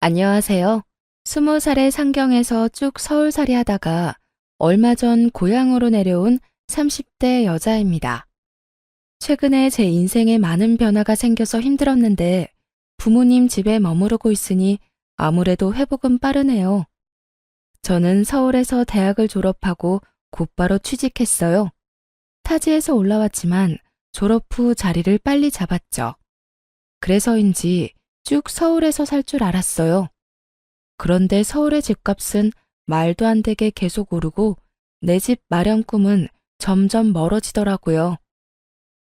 안녕하세요. 20살의 상경에서 쭉 서울살이 하다가 얼마 전 고향으로 내려온 30대 여자입니다. 최근에 제 인생에 많은 변화가 생겨서 힘들었는데 부모님 집에 머무르고 있으니 아무래도 회복은 빠르네요. 저는 서울에서 대학을 졸업하고 곧바로 취직했어요. 타지에서 올라왔지만 졸업 후 자리를 빨리 잡았죠. 그래서인지 쭉 서울에서 살 줄 알았어요. 그런데 서울의 집값은 말도 안 되게 계속 오르고 내 집 마련 꿈은 점점 멀어지더라고요.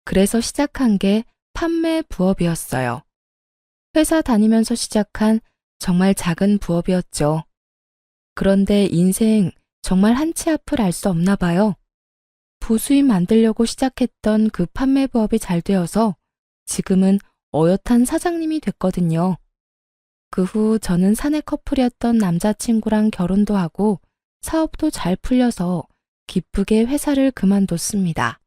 그래서 시작한 게 판매 부업이었어요. 회사 다니면서 시작한 정말 작은 부업이었죠. 그런데 인생 정말 한치 앞을 알 수 없나 봐요. 부수입 만들려고 시작했던 그 판매 부업이 잘 되어서 지금은 어엿한 사장님이 됐거든요. 그 후 저는 사내 커플이었던 남자친구랑 결혼도 하고 사업도 잘 풀려서 기쁘게 회사를 그만뒀습니다.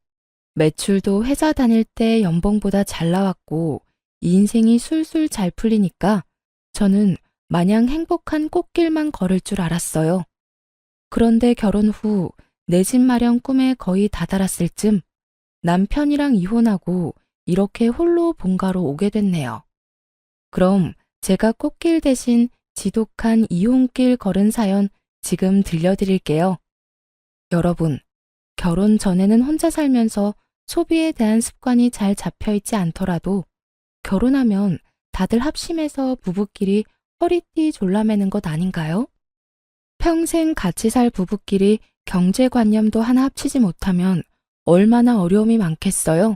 매출도 회사 다닐 때 연봉보다 잘 나왔고 인생이 술술 잘 풀리니까 저는 마냥 행복한 꽃길만 걸을 줄 알았어요. 그런데 결혼 후 내 집 마련 꿈에 거의 다다랐을 쯤 남편이랑 이혼하고 이렇게 홀로 본가로 오게 됐네요. 그럼 제가 꽃길 대신 지독한 이혼길 걸은 사연 지금 들려드릴게요. 여러분, 결혼 전에는 혼자 살면서 소비에 대한 습관이 잘 잡혀있지 않더라도 결혼하면 다들 합심해서 부부끼리 허리띠 졸라매는 것 아닌가요? 평생 같이 살 부부끼리 경제관념도 하나 합치지 못하면 얼마나 어려움이 많겠어요?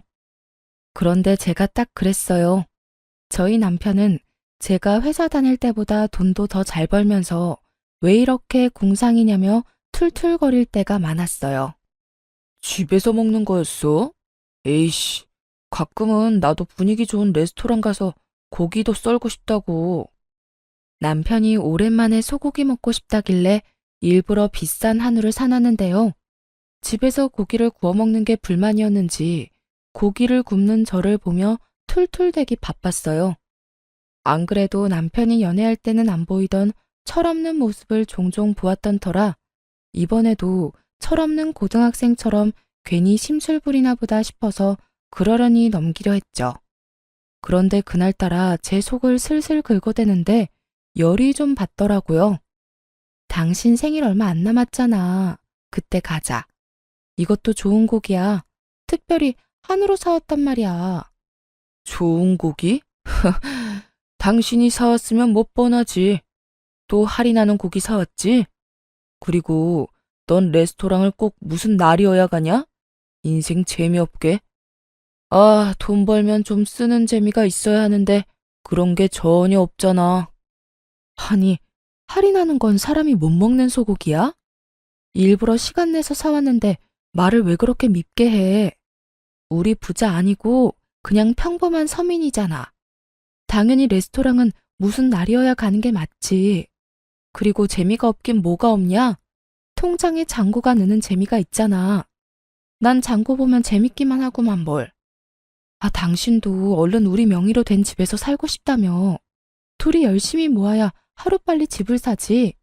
그런데 제가 딱 그랬어요. 저희 남편은 제가 회사 다닐 때보다 돈도 더 잘 벌면서 왜 이렇게 궁상이냐며 툴툴거릴 때가 많았어요. 집에서 먹는 거였어? 에이씨, 가끔은 나도 분위기 좋은 레스토랑 가서 고기도 썰고 싶다고. 남편이 오랜만에 소고기 먹고 싶다길래 일부러 비싼 한우를 사놨는데요. 집에서 고기를 구워 먹는 게 불만이었는지 고기를 굽는 저를 보며 툴툴대기 바빴어요. 안 그래도 남편이 연애할 때는 안 보이던 철없는 모습을 종종 보았던 터라 이번에도 철없는 고등학생처럼 괜히 심술부리나 보다 싶어서 그러려니 넘기려 했죠. 그런데 그날따라 제 속을 슬슬 긁어대는데 열이 좀 받더라고요. 당신 생일 얼마 안 남았잖아. 그때 가자. 이것도 좋은 고기야. 특별히 한우로 사왔단 말이야. 좋은 고기? 당신이 사왔으면 못 뻔하지. 또 할인하는 고기 사왔지? 그리고 넌 레스토랑을 꼭 무슨 날이어야 가냐? 인생 재미없게. 아, 돈 벌면 좀 쓰는 재미가 있어야 하는데 그런 게 전혀 없잖아. 아니, 할인하는 건 사람이 못 먹는 소고기야? 일부러 시간 내서 사왔는데 말을 왜 그렇게 밉게 해? 우리 부자 아니고 그냥 평범한 서민이잖아. 당연히 레스토랑은 무슨 날이어야 가는 게 맞지. 그리고 재미가 없긴 뭐가 없냐? 통장에 잔고가 느는 재미가 있잖아. 난 잔고 보면 재밌기만 하구만 뭘. 아, 당신도 얼른 우리 명의로 된 집에서 살고 싶다며. 둘이 열심히 모아야 하루빨리 집을 사지.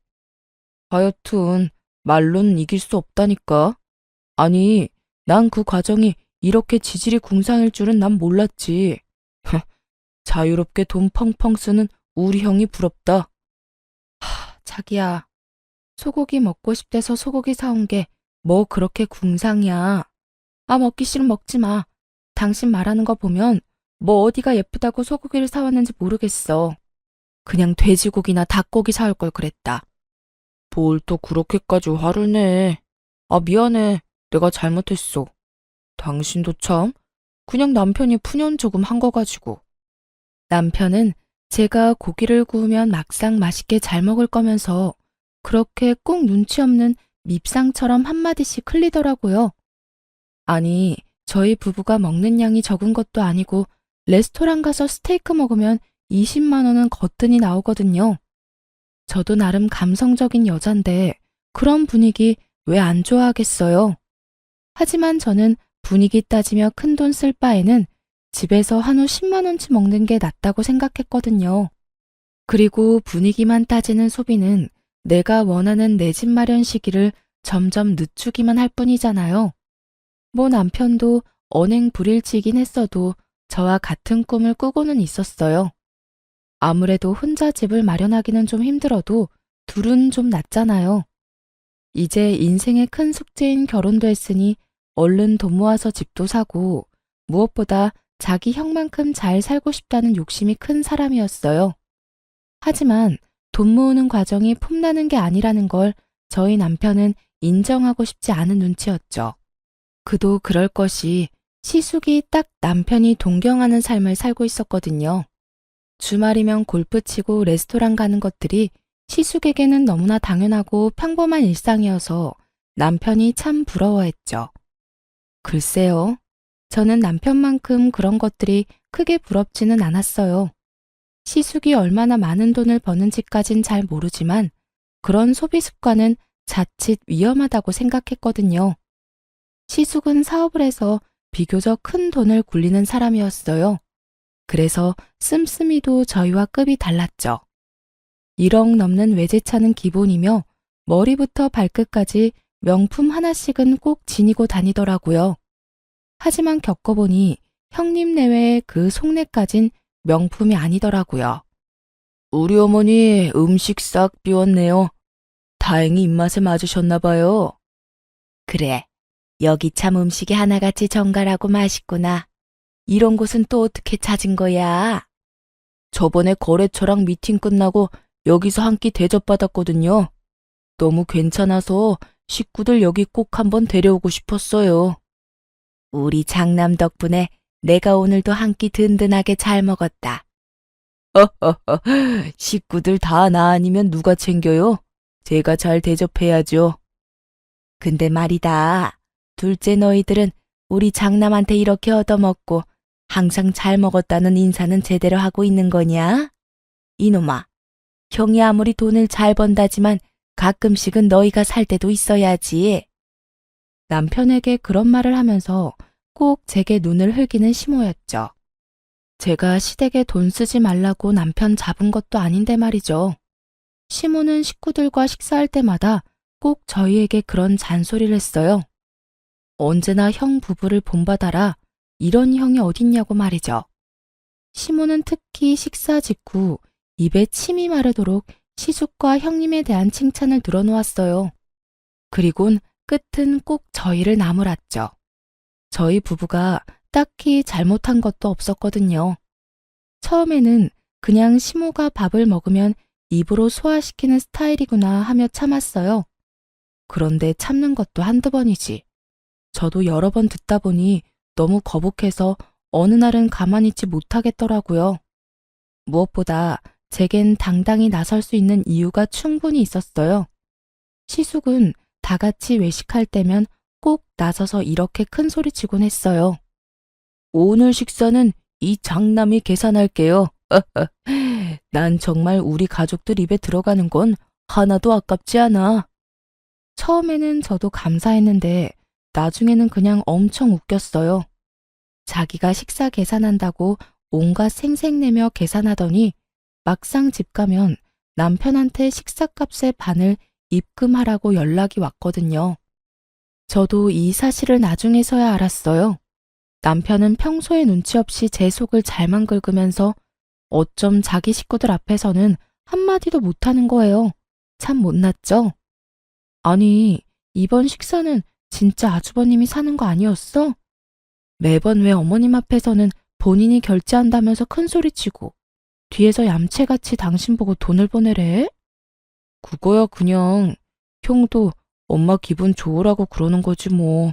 하여튼 말로는 이길 수 없다니까. 아니, 난 그 과정이 이렇게 지질이 궁상일 줄은 난 몰랐지. 자유롭게 돈 펑펑 쓰는 우리 형이 부럽다. 자기야, 소고기 먹고 싶대서 소고기 사온 게 뭐 그렇게 궁상이야. 아, 먹기 싫으면 먹지 마. 당신 말하는 거 보면 뭐 어디가 예쁘다고 소고기를 사왔는지 모르겠어. 그냥 돼지고기나 닭고기 사올 걸 그랬다. 뭘 또 그렇게까지 화를 내. 아, 미안해. 내가 잘못했어. 당신도 참, 그냥 남편이 푸념 조금 한 거 가지고. 남편은 제가 고기를 구우면 막상 맛있게 잘 먹을 거면서 그렇게 꼭 눈치 없는 밉상처럼 한마디씩 흘리더라고요. 아니, 저희 부부가 먹는 양이 적은 것도 아니고 레스토랑 가서 스테이크 먹으면 20만 원은 거뜬히 나오거든요. 저도 나름 감성적인 여잔데 그런 분위기 왜 안 좋아하겠어요? 하지만 저는 분위기 따지며 큰돈 쓸 바에는 집에서 한우 10만 원치 먹는 게 낫다고 생각했거든요. 그리고 분위기만 따지는 소비는 내가 원하는 내 집 마련 시기를 점점 늦추기만 할 뿐이잖아요. 뭐 남편도 언행 불일치이긴 했어도 저와 같은 꿈을 꾸고는 있었어요. 아무래도 혼자 집을 마련하기는 좀 힘들어도 둘은 좀 낫잖아요. 이제 인생의 큰 숙제인 결혼도 했으니 얼른 돈 모아서 집도 사고 무엇보다 자기 형만큼 잘 살고 싶다는 욕심이 큰 사람이었어요. 하지만 돈 모으는 과정이 폼나는 게 아니라는 걸 저희 남편은 인정하고 싶지 않은 눈치였죠. 그도 그럴 것이 시숙이 딱 남편이 동경하는 삶을 살고 있었거든요. 주말이면 골프 치고 레스토랑 가는 것들이 시숙에게는 너무나 당연하고 평범한 일상이어서 남편이 참 부러워했죠. 글쎄요. 저는 남편만큼 그런 것들이 크게 부럽지는 않았어요. 시숙이 얼마나 많은 돈을 버는지까진 잘 모르지만 그런 소비 습관은 자칫 위험하다고 생각했거든요. 시숙은 사업을 해서 비교적 큰 돈을 굴리는 사람이었어요. 그래서 씀씀이도 저희와 급이 달랐죠. 1억 넘는 외제차는 기본이며 머리부터 발끝까지 명품 하나씩은 꼭 지니고 다니더라고요. 하지만 겪어보니 형님 내외의 그 속내까진 명품이 아니더라고요. 우리 어머니 음식 싹 비웠네요. 다행히 입맛에 맞으셨나 봐요. 그래, 여기 참 음식이 하나같이 정갈하고 맛있구나. 이런 곳은 또 어떻게 찾은 거야? 저번에 거래처랑 미팅 끝나고 여기서 한 끼 대접받았거든요. 너무 괜찮아서 식구들 여기 꼭 한번 데려오고 싶었어요. 우리 장남 덕분에 내가 오늘도 한 끼 든든하게 잘 먹었다. 허허허, 식구들 다 나 아니면 누가 챙겨요? 제가 잘 대접해야죠. 근데 말이다. 둘째 너희들은 우리 장남한테 이렇게 얻어먹고 항상 잘 먹었다는 인사는 제대로 하고 있는 거냐? 이놈아, 형이 아무리 돈을 잘 번다지만 가끔씩은 너희가 살 때도 있어야지. 남편에게 그런 말을 하면서 꼭 제게 눈을 흘기는 시모였죠. 제가 시댁에 돈 쓰지 말라고 남편 잡은 것도 아닌데 말이죠. 시모는 식구들과 식사할 때마다 꼭 저희에게 그런 잔소리를 했어요. 언제나 형 부부를 본받아라. 이런 형이 어딨냐고 말이죠. 시모는 특히 식사 직후 입에 침이 마르도록 시숙과 형님에 대한 칭찬을 늘어놓았어요. 그리곤 끝은 꼭 저희를 나무랐죠. 저희 부부가 딱히 잘못한 것도 없었거든요. 처음에는 그냥 시모가 밥을 먹으면 입으로 소화시키는 스타일이구나 하며 참았어요. 그런데 참는 것도 한두 번이지. 저도 여러 번 듣다 보니 너무 거북해서 어느 날은 가만히 있지 못하겠더라고요. 무엇보다 제겐 당당히 나설 수 있는 이유가 충분히 있었어요. 시숙은 다 같이 외식할 때면 꼭 나서서 이렇게 큰 소리치곤 했어요. 오늘 식사는 이 장남이 계산할게요. 난 정말 우리 가족들 입에 들어가는 건 하나도 아깝지 않아. 처음에는 저도 감사했는데 나중에는 그냥 엄청 웃겼어요. 자기가 식사 계산한다고 온갖 생색내며 계산하더니 막상 집 가면 남편한테 식사값의 반을 입금하라고 연락이 왔거든요. 저도 이 사실을 나중에서야 알았어요. 남편은 평소에 눈치 없이 제 속을 잘만 긁으면서 어쩜 자기 식구들 앞에서는 한마디도 못하는 거예요. 참 못났죠? 아니, 이번 식사는 진짜 아주버님이 사는 거 아니었어? 매번 왜 어머님 앞에서는 본인이 결제한다면서 큰소리치고 뒤에서 얌체같이 당신 보고 돈을 보내래? 그거야 그냥 형도 엄마 기분 좋으라고 그러는 거지 뭐.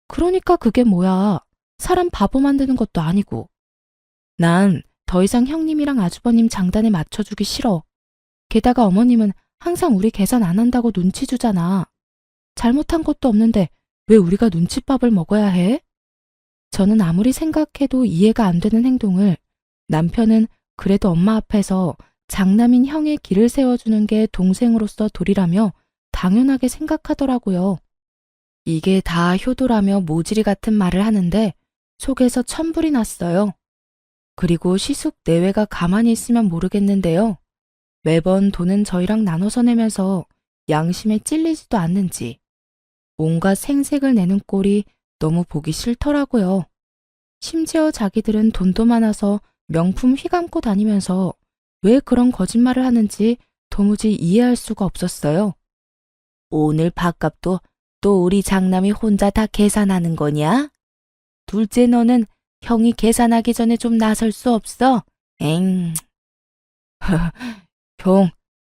그러니까 그게 뭐야. 사람 바보 만드는 것도 아니고. 난 더 이상 형님이랑 아주버님 장단에 맞춰주기 싫어. 게다가 어머님은 항상 우리 계산 안 한다고 눈치 주잖아. 잘못한 것도 없는데 왜 우리가 눈칫밥을 먹어야 해? 저는 아무리 생각해도 이해가 안 되는 행동을 남편은 그래도 엄마 앞에서 장남인 형의 길을 세워주는 게 동생으로서 도리라며 당연하게 생각하더라고요. 이게 다 효도라며 모질이 같은 말을 하는데 속에서 천불이 났어요. 그리고 시숙 내외가 가만히 있으면 모르겠는데요. 매번 돈은 저희랑 나눠서 내면서 양심에 찔리지도 않는지 온갖 생색을 내는 꼴이 너무 보기 싫더라고요. 심지어 자기들은 돈도 많아서 명품 휘감고 다니면서 왜 그런 거짓말을 하는지 도무지 이해할 수가 없었어요. 오늘 밥값도 또 우리 장남이 혼자 다 계산하는 거냐? 둘째 너는 형이 계산하기 전에 좀 나설 수 없어? 엥. 형,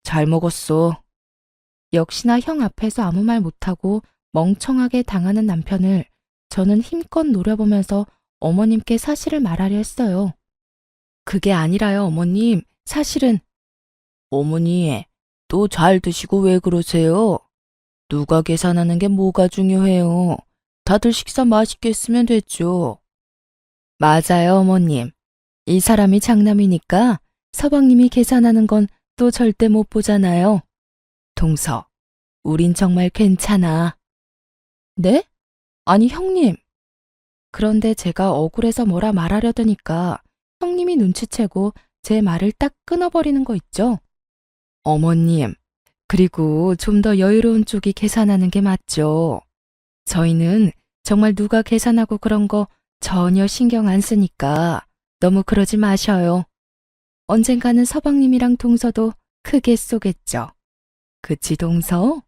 잘 먹었어. 역시나 형 앞에서 아무 말 못하고 멍청하게 당하는 남편을 저는 힘껏 노려보면서 어머님께 사실을 말하려 했어요. 그게 아니라요, 어머님. 사실은. 어머니, 또 잘 드시고 왜 그러세요? 누가 계산하는 게 뭐가 중요해요? 다들 식사 맛있게 했으면 됐죠. 맞아요, 어머님. 이 사람이 장남이니까 서방님이 계산하는 건 또 절대 못 보잖아요. 동서, 우린 정말 괜찮아. 네? 아니, 형님. 그런데 제가 억울해서 뭐라 말하려더니까 형님이 눈치채고 제 말을 딱 끊어버리는 거 있죠? 어머님, 그리고 좀 더 여유로운 쪽이 계산하는 게 맞죠. 저희는 정말 누가 계산하고 그런 거 전혀 신경 안 쓰니까 너무 그러지 마셔요. 언젠가는 서방님이랑 동서도 크게 쏘겠죠. 그치, 동서?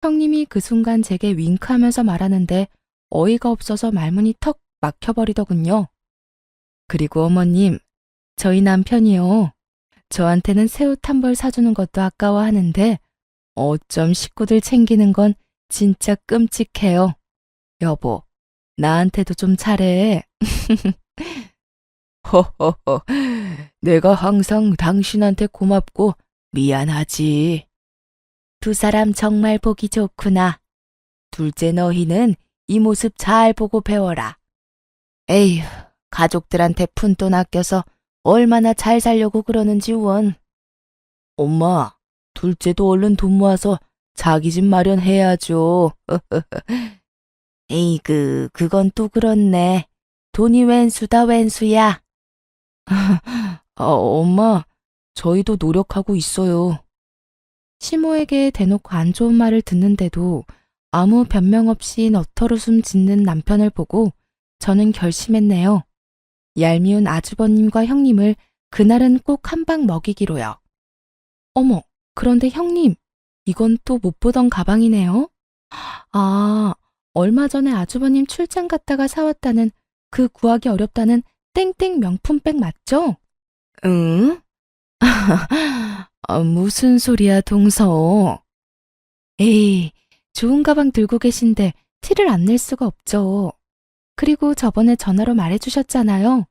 형님이 그 순간 제게 윙크하면서 말하는데 어이가 없어서 말문이 턱 막혀버리더군요. 그리고 어머님, 저희 남편이요. 저한테는 새옷 한 벌 사주는 것도 아까워하는데 어쩜 식구들 챙기는 건 진짜 끔찍해요. 여보, 나한테도 좀 잘해. 허허허, 내가 항상 당신한테 고맙고 미안하지. 두 사람 정말 보기 좋구나. 둘째 너희는 이 모습 잘 보고 배워라. 에휴, 가족들한테 푼돈 아껴서 얼마나 잘 살려고 그러는지 원. 엄마, 둘째도 얼른 돈 모아서 자기 집 마련해야죠. 에이그, 그건 또 그렇네. 돈이 웬수다 웬수야. 엄마, 저희도 노력하고 있어요. 시모에게 대놓고 안 좋은 말을 듣는데도 아무 변명 없이 너털웃음 짓는 남편을 보고 저는 결심했네요. 얄미운 아주버님과 형님을 그날은 꼭 한 방 먹이기로요. 어머, 그런데 형님, 이건 또 못 보던 가방이네요. 아, 얼마 전에 아주버님 출장 갔다가 사왔다는 그 구하기 어렵다는 땡땡 명품백 맞죠? 응? 무슨 소리야, 동서. 에이, 좋은 가방 들고 계신데 티를 안 낼 수가 없죠. 그리고 저번에 전화로 말해주셨잖아요.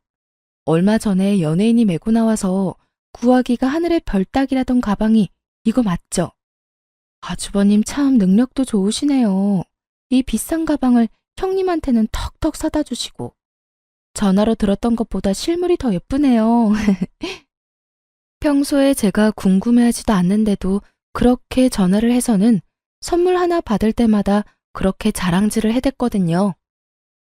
얼마 전에 연예인이 메고 나와서 구하기가 하늘의 별 따기라던 가방이 이거 맞죠? 아주버님 참 능력도 좋으시네요. 이 비싼 가방을 형님한테는 턱턱 사다 주시고 전화로 들었던 것보다 실물이 더 예쁘네요. 평소에 제가 궁금해하지도 않는데도 그렇게 전화를 해서는 선물 하나 받을 때마다 그렇게 자랑질을 해댔거든요.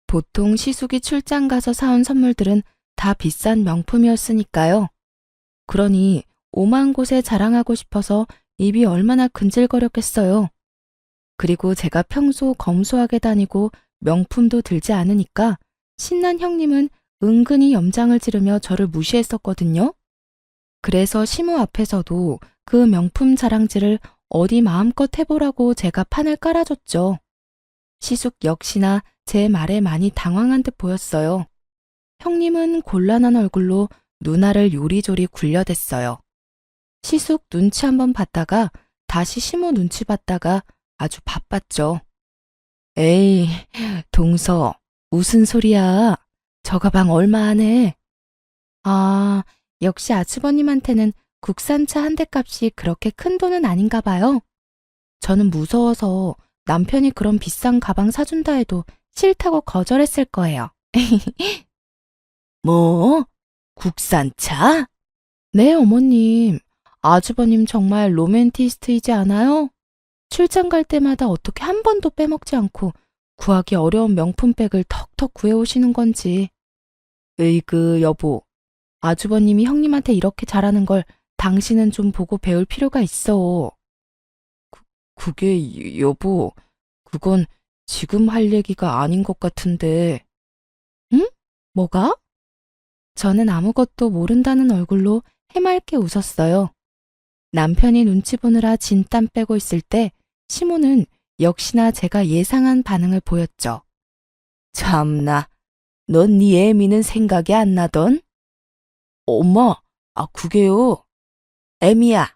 보통 시숙이 출장 가서 사온 선물들은 다 비싼 명품이었으니까요. 그러니 오만 곳에 자랑하고 싶어서 입이 얼마나 근질거렸겠어요. 그리고 제가 평소 검소하게 다니고 명품도 들지 않으니까 신난 형님은 은근히 염장을 지르며 저를 무시했었거든요. 그래서 시모 앞에서도 그 명품 자랑질을 어디 마음껏 해보라고 제가 판을 깔아줬죠. 시숙 역시나 제 말에 많이 당황한 듯 보였어요. 형님은 곤란한 얼굴로 누나를 요리조리 굴려댔어요. 시숙 눈치 한번 봤다가 다시 시모 눈치 봤다가 아주 바빴죠. 에이, 동서, 무슨 소리야. 저 가방 얼마 안 해. 아, 역시 아주버님한테는 국산차 한 대 값이 그렇게 큰 돈은 아닌가 봐요. 저는 무서워서 남편이 그런 비싼 가방 사준다 해도 싫다고 거절했을 거예요. 뭐? 국산차? 네, 어머님. 아주버님 정말 로맨티스트이지 않아요? 출장 갈 때마다 어떻게 한 번도 빼먹지 않고 구하기 어려운 명품백을 턱턱 구해오시는 건지. 으이그, 여보. 아주버님이 형님한테 이렇게 잘하는 걸 당신은 좀 보고 배울 필요가 있어. 그게 여보, 그건 지금 할 얘기가 아닌 것 같은데. 응? 뭐가? 저는 아무것도 모른다는 얼굴로 해맑게 웃었어요. 남편이 눈치 보느라 진땀 빼고 있을 때 시모는 역시나 제가 예상한 반응을 보였죠. 참나, 넌 네 애미는 생각이 안 나던? 엄마, 그게요. 애미야,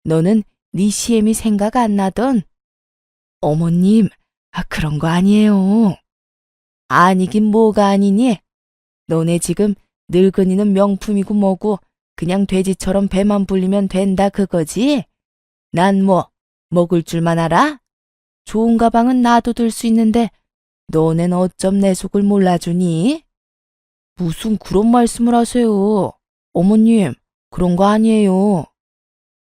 너는 네 시애미 생각 안 나던? 어머님, 그런 거 아니에요. 아니긴 뭐가 아니니? 너네 지금 늙은이는 명품이고 뭐고 그냥 돼지처럼 배만 불리면 된다 그거지? 난 뭐 먹을 줄만 알아? 좋은 가방은 나도 들 수 있는데 너넨 어쩜 내 속을 몰라주니? 무슨 그런 말씀을 하세요. 어머님, 그런 거 아니에요.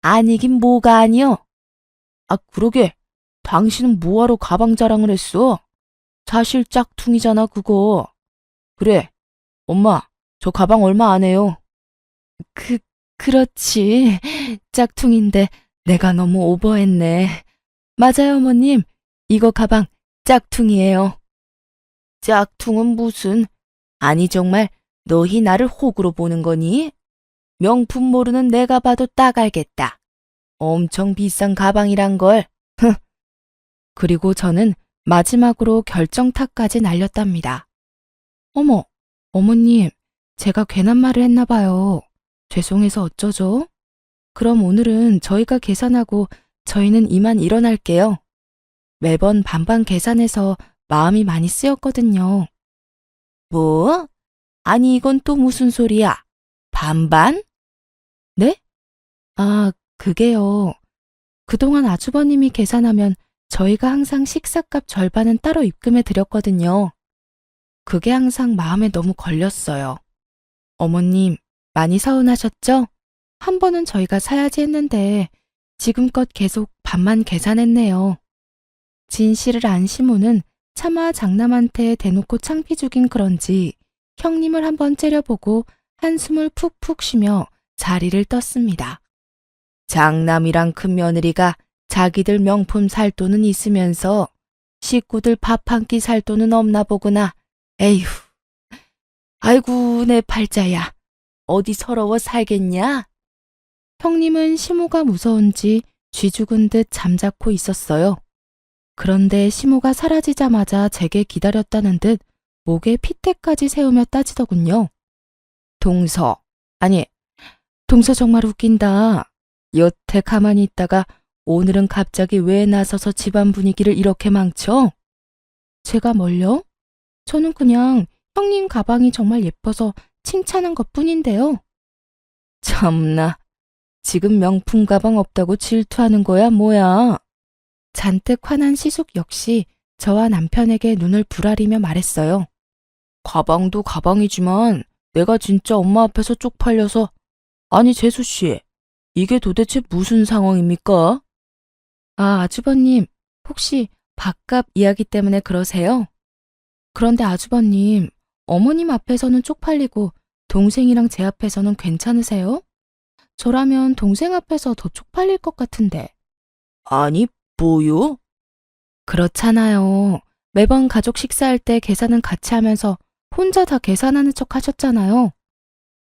아니긴 뭐가 아니요? 그러게. 당신은 뭐하러 가방 자랑을 했어? 사실 짝퉁이잖아, 그거. 그래, 엄마, 저 가방 얼마 안 해요. 그렇지. 짝퉁인데 내가 너무 오버했네. 맞아요, 어머님. 이거 가방 짝퉁이에요. 짝퉁은 무슨? 아니, 정말 너희 나를 호구로 보는 거니? 명품 모르는 내가 봐도 딱 알겠다. 엄청 비싼 가방이란 걸. 그리고 저는 마지막으로 결정타까지 날렸답니다. 어머, 어머님, 제가 괜한 말을 했나 봐요. 죄송해서 어쩌죠? 그럼 오늘은 저희가 계산하고 저희는 이만 일어날게요. 매번 반반 계산해서 마음이 많이 쓰였거든요. 뭐? 아니, 이건 또 무슨 소리야? 반반? 네? 그게요. 그동안 아주버님이 계산하면 저희가 항상 식사값 절반은 따로 입금해 드렸거든요. 그게 항상 마음에 너무 걸렸어요. 어머님, 많이 서운하셨죠? 한 번은 저희가 사야지 했는데 지금껏 계속 반만 계산했네요. 진실을 안 시모는 차마 장남한테 대놓고 창피 죽인 그런지 형님을 한번 째려보고 한숨을 푹푹 쉬며 자리를 떴습니다. 장남이랑 큰 며느리가 자기들 명품 살 돈은 있으면서 식구들 밥 한 끼 살 돈은 없나 보구나. 에휴. 아이고, 내 팔자야. 어디 서러워 살겠냐? 형님은 시모가 무서운지 쥐 죽은 듯 잠자코 있었어요. 그런데 시모가 사라지자마자 제게 기다렸다는 듯 목에 핏대까지 세우며 따지더군요. 동서. 아니, 동서 정말 웃긴다. 여태 가만히 있다가 오늘은 갑자기 왜 나서서 집안 분위기를 이렇게 망쳐? 제가 뭘요? 저는 그냥 형님 가방이 정말 예뻐서 칭찬한 것뿐인데요. 참나, 지금 명품 가방 없다고 질투하는 거야, 뭐야? 잔뜩 화난 시숙 역시 저와 남편에게 눈을 부라리며 말했어요. 가방도 가방이지만 내가 진짜 엄마 앞에서 쪽팔려서. 아니, 재수씨, 이게 도대체 무슨 상황입니까? 아주버님, 혹시 밥값 이야기 때문에 그러세요? 그런데 아주버님, 어머님 앞에서는 쪽팔리고 동생이랑 제 앞에서는 괜찮으세요? 저라면 동생 앞에서 더 쪽팔릴 것 같은데. 아니, 뭐요? 그렇잖아요. 매번 가족 식사할 때 계산은 같이 하면서 혼자 다 계산하는 척 하셨잖아요.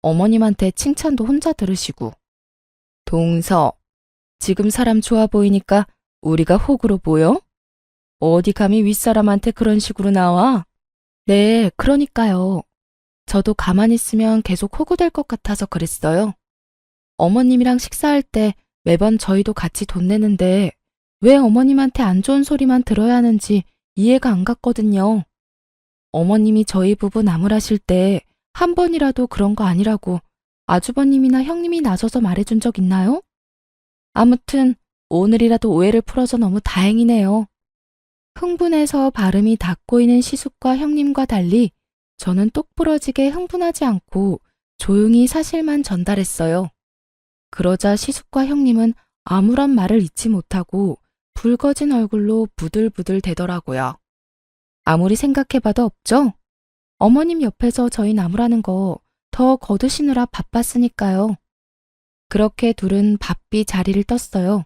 어머님한테 칭찬도 혼자 들으시고. 동서, 지금 사람 좋아 보이니까 우리가 호구로 보여? 어디 감히 윗사람한테 그런 식으로 나와? 네, 그러니까요. 저도 가만히 있으면 계속 호구될 것 같아서 그랬어요. 어머님이랑 식사할 때 매번 저희도 같이 돈 내는데 왜 어머님한테 안 좋은 소리만 들어야 하는지 이해가 안 갔거든요. 어머님이 저희 부부 나무라실 때 한 번이라도 그런 거 아니라고 아주버님이나 형님이 나서서 말해준 적 있나요? 아무튼 오늘이라도 오해를 풀어서 너무 다행이네요. 흥분해서 발음이 다 꼬이는 시숙과 형님과 달리 저는 똑부러지게 흥분하지 않고 조용히 사실만 전달했어요. 그러자 시숙과 형님은 아무런 말을 잇지 못하고 붉어진 얼굴로 부들부들 대더라고요. 아무리 생각해봐도 없죠? 어머님 옆에서 저희 나무라는 거 더 거두시느라 바빴으니까요. 그렇게 둘은 바삐 자리를 떴어요.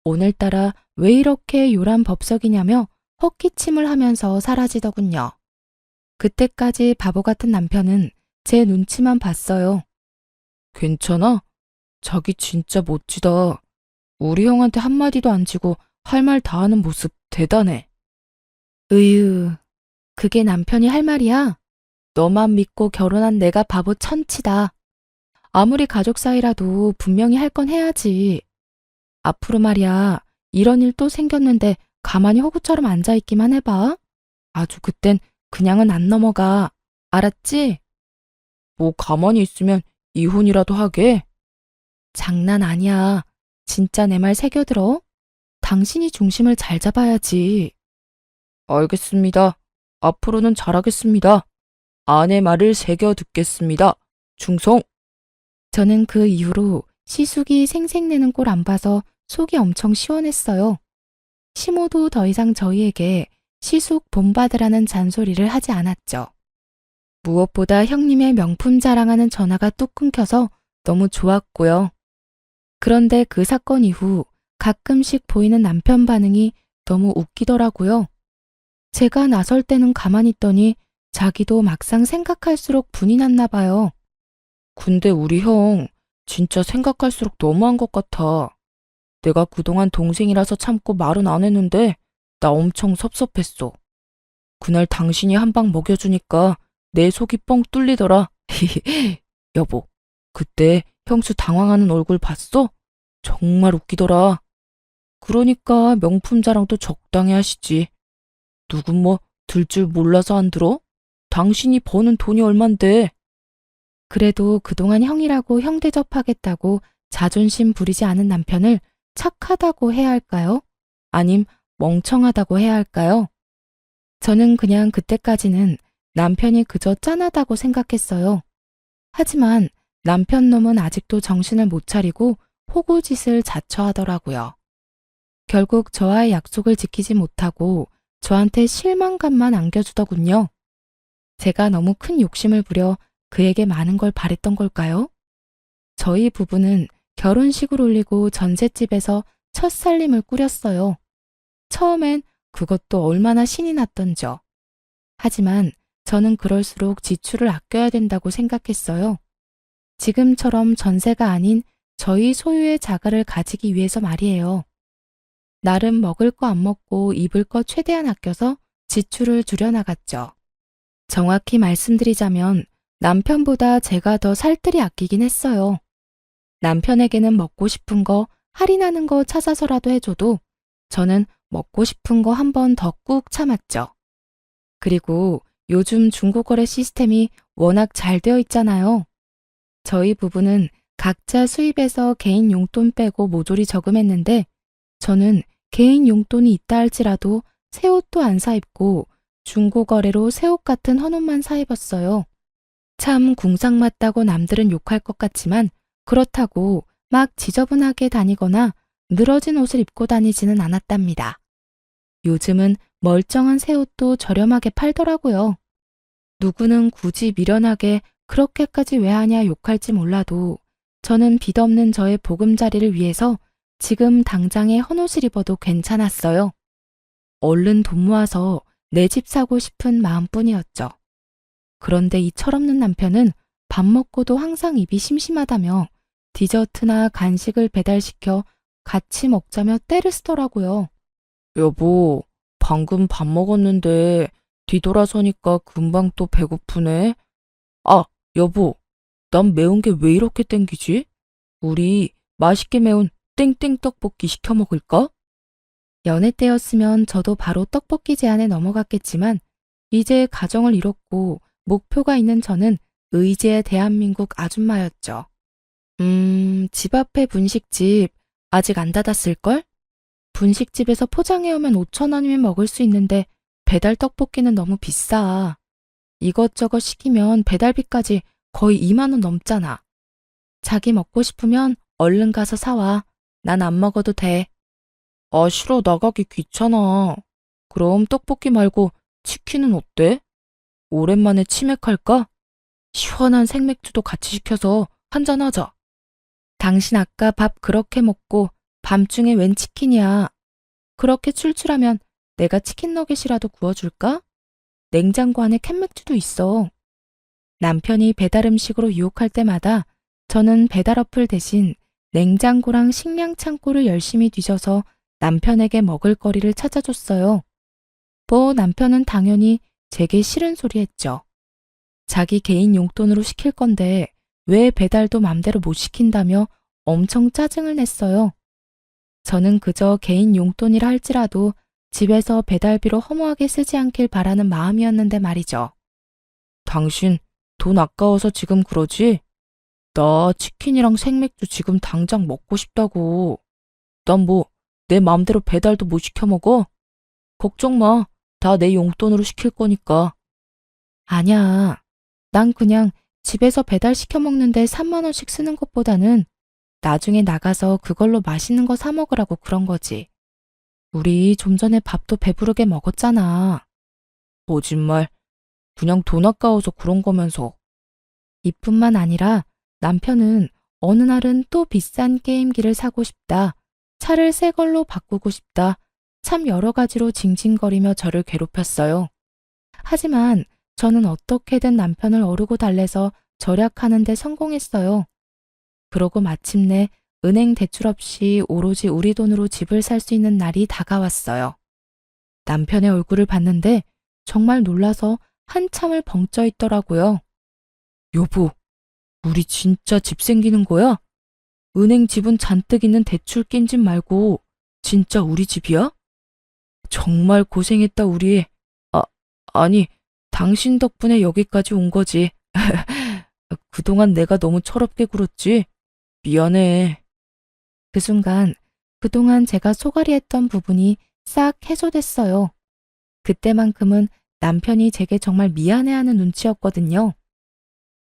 오늘따라 왜 이렇게 요란 법석이냐며 헛기침을 하면서 사라지더군요. 그때까지 바보 같은 남편은 제 눈치만 봤어요. 괜찮아? 자기 진짜 멋지다. 우리 형한테 한마디도 안 지고 할 말 다 하는 모습 대단해. 으유, 그게 남편이 할 말이야? 너만 믿고 결혼한 내가 바보 천치다. 아무리 가족 사이라도 분명히 할 건 해야지. 앞으로 말이야, 이런 일 또 생겼는데 가만히 호구처럼 앉아있기만 해봐. 아주 그땐 그냥은 안 넘어가. 알았지? 뭐 가만히 있으면 이혼이라도 하게? 장난 아니야. 진짜 내 말 새겨들어? 당신이 중심을 잘 잡아야지. 알겠습니다. 앞으로는 잘하겠습니다. 아내 말을 새겨 듣겠습니다. 충성! 저는 그 이후로 시숙이 생색내는 꼴 안 봐서 속이 엄청 시원했어요. 시모도 더 이상 저희에게 시숙 본받으라는 잔소리를 하지 않았죠. 무엇보다 형님의 명품 자랑하는 전화가 뚝 끊겨서 너무 좋았고요. 그런데 그 사건 이후 가끔씩 보이는 남편 반응이 너무 웃기더라고요. 제가 나설 때는 가만히 있더니 자기도 막상 생각할수록 분이 났나 봐요. 근데 우리 형 진짜 생각할수록 너무한 것 같아. 내가 그동안 동생이라서 참고 말은 안 했는데 나 엄청 섭섭했어. 그날 당신이 한 방 먹여주니까 내 속이 뻥 뚫리더라. 여보, 그때 형수 당황하는 얼굴 봤어? 정말 웃기더라. 그러니까 명품 자랑도 적당히 하시지. 누군 뭐 들 줄 몰라서 안 들어? 당신이 버는 돈이 얼만데. 그래도 그동안 형이라고 형 대접하겠다고 자존심 부리지 않은 남편을 착하다고 해야 할까요? 아님 멍청하다고 해야 할까요? 저는 그냥 그때까지는 남편이 그저 짠하다고 생각했어요. 하지만 남편 놈은 아직도 정신을 못 차리고 호구짓을 자처하더라고요. 결국 저와의 약속을 지키지 못하고 저한테 실망감만 안겨주더군요. 제가 너무 큰 욕심을 부려 그에게 많은 걸 바랬던 걸까요? 저희 부부는 결혼식을 올리고 전셋집에서 첫 살림을 꾸렸어요. 처음엔 그것도 얼마나 신이 났던죠. 하지만 저는 그럴수록 지출을 아껴야 된다고 생각했어요. 지금처럼 전세가 아닌 저희 소유의 자가를 가지기 위해서 말이에요. 나름 먹을 거 안 먹고 입을 거 최대한 아껴서 지출을 줄여나갔죠. 정확히 말씀드리자면 남편보다 제가 더 살뜰히 아끼긴 했어요. 남편에게는 먹고 싶은 거, 할인하는 거 찾아서라도 해줘도 저는 먹고 싶은 거 한 번 더 꾹 참았죠. 그리고 요즘 중고거래 시스템이 워낙 잘 되어 있잖아요. 저희 부부는 각자 수입에서 개인 용돈 빼고 모조리 저금했는데 저는 개인 용돈이 있다 할지라도 새 옷도 안 사 입고 중고거래로 새 옷 같은 헌옷만 사 입었어요. 참 궁상 맞다고 남들은 욕할 것 같지만 그렇다고 막 지저분하게 다니거나 늘어진 옷을 입고 다니지는 않았답니다. 요즘은 멀쩡한 새 옷도 저렴하게 팔더라고요. 누구는 굳이 미련하게 그렇게까지 왜 하냐 욕할지 몰라도 저는 빚없는 저의 보금자리를 위해서 지금 당장에 헌옷을 입어도 괜찮았어요. 얼른 돈 모아서 내 집 사고 싶은 마음뿐이었죠. 그런데 이 철없는 남편은 밥 먹고도 항상 입이 심심하다며 디저트나 간식을 배달시켜 같이 먹자며 떼를 쓰더라고요. 여보, 방금 밥 먹었는데 뒤돌아서니까 금방 또 배고프네. 아, 여보, 난 매운 게 왜 이렇게 땡기지? 우리 맛있게 매운 땡땡 떡볶이 시켜 먹을까? 연애 때였으면 저도 바로 떡볶이 제안에 넘어갔겠지만 이제 가정을 이뤘고 목표가 있는 저는 의지의 대한민국 아줌마였죠. 집 앞에 분식집 아직 안 닫았을걸? 분식집에서 포장해오면 5,000원이면 먹을 수 있는데 배달 떡볶이는 너무 비싸. 이것저것 시키면 배달비까지 거의 2만 원 넘잖아. 자기 먹고 싶으면 얼른 가서 사와. 난 안 먹어도 돼. 아, 싫어. 나가기 귀찮아. 그럼 떡볶이 말고 치킨은 어때? 오랜만에 치맥할까? 시원한 생맥주도 같이 시켜서 한잔하자. 당신 아까 밥 그렇게 먹고 밤중에 웬 치킨이야. 그렇게 출출하면 내가 치킨 너겟이라도 구워줄까? 냉장고 안에 캔맥주도 있어. 남편이 배달 음식으로 유혹할 때마다 저는 배달 어플 대신 냉장고랑 식량 창고를 열심히 뒤져서 남편에게 먹을 거리를 찾아줬어요. 뭐 남편은 당연히 제게 싫은 소리 했죠. 자기 개인 용돈으로 시킬 건데 왜 배달도 맘대로 못 시킨다며 엄청 짜증을 냈어요. 저는 그저 개인 용돈이라 할지라도 집에서 배달비로 허무하게 쓰지 않길 바라는 마음이었는데 말이죠. 당신 돈 아까워서 지금 그러지? 나 치킨이랑 생맥주 지금 당장 먹고 싶다고. 난 뭐 내 맘대로 배달도 못 시켜 먹어? 걱정 마. 다 내 용돈으로 시킬 거니까. 아니야. 난 그냥 집에서 배달 시켜 먹는데 3만 원씩 쓰는 것보다는 나중에 나가서 그걸로 맛있는 거 사 먹으라고 그런 거지. 우리 좀 전에 밥도 배부르게 먹었잖아. 거짓말. 그냥 돈 아까워서 그런 거면서. 이뿐만 아니라 남편은 어느 날은 또 비싼 게임기를 사고 싶다. 차를 새 걸로 바꾸고 싶다. 참 여러 가지로 징징거리며 저를 괴롭혔어요. 하지만 저는 어떻게든 남편을 어르고 달래서 절약하는 데 성공했어요. 그러고 마침내 은행 대출 없이 오로지 우리 돈으로 집을 살 수 있는 날이 다가왔어요. 남편의 얼굴을 봤는데 정말 놀라서 한참을 벙쪄 있더라고요. 여보, 우리 진짜 집 생기는 거야? 은행 지분 잔뜩 있는 대출 낀 집 말고 진짜 우리 집이야? 정말 고생했다 우리. 아니, 당신 덕분에 여기까지 온 거지. 그동안 내가 너무 철없게 굴었지? 미안해. 그 순간 그동안 제가 소갈이 했던 부분이 싹 해소됐어요. 그때만큼은 남편이 제게 정말 미안해하는 눈치였거든요.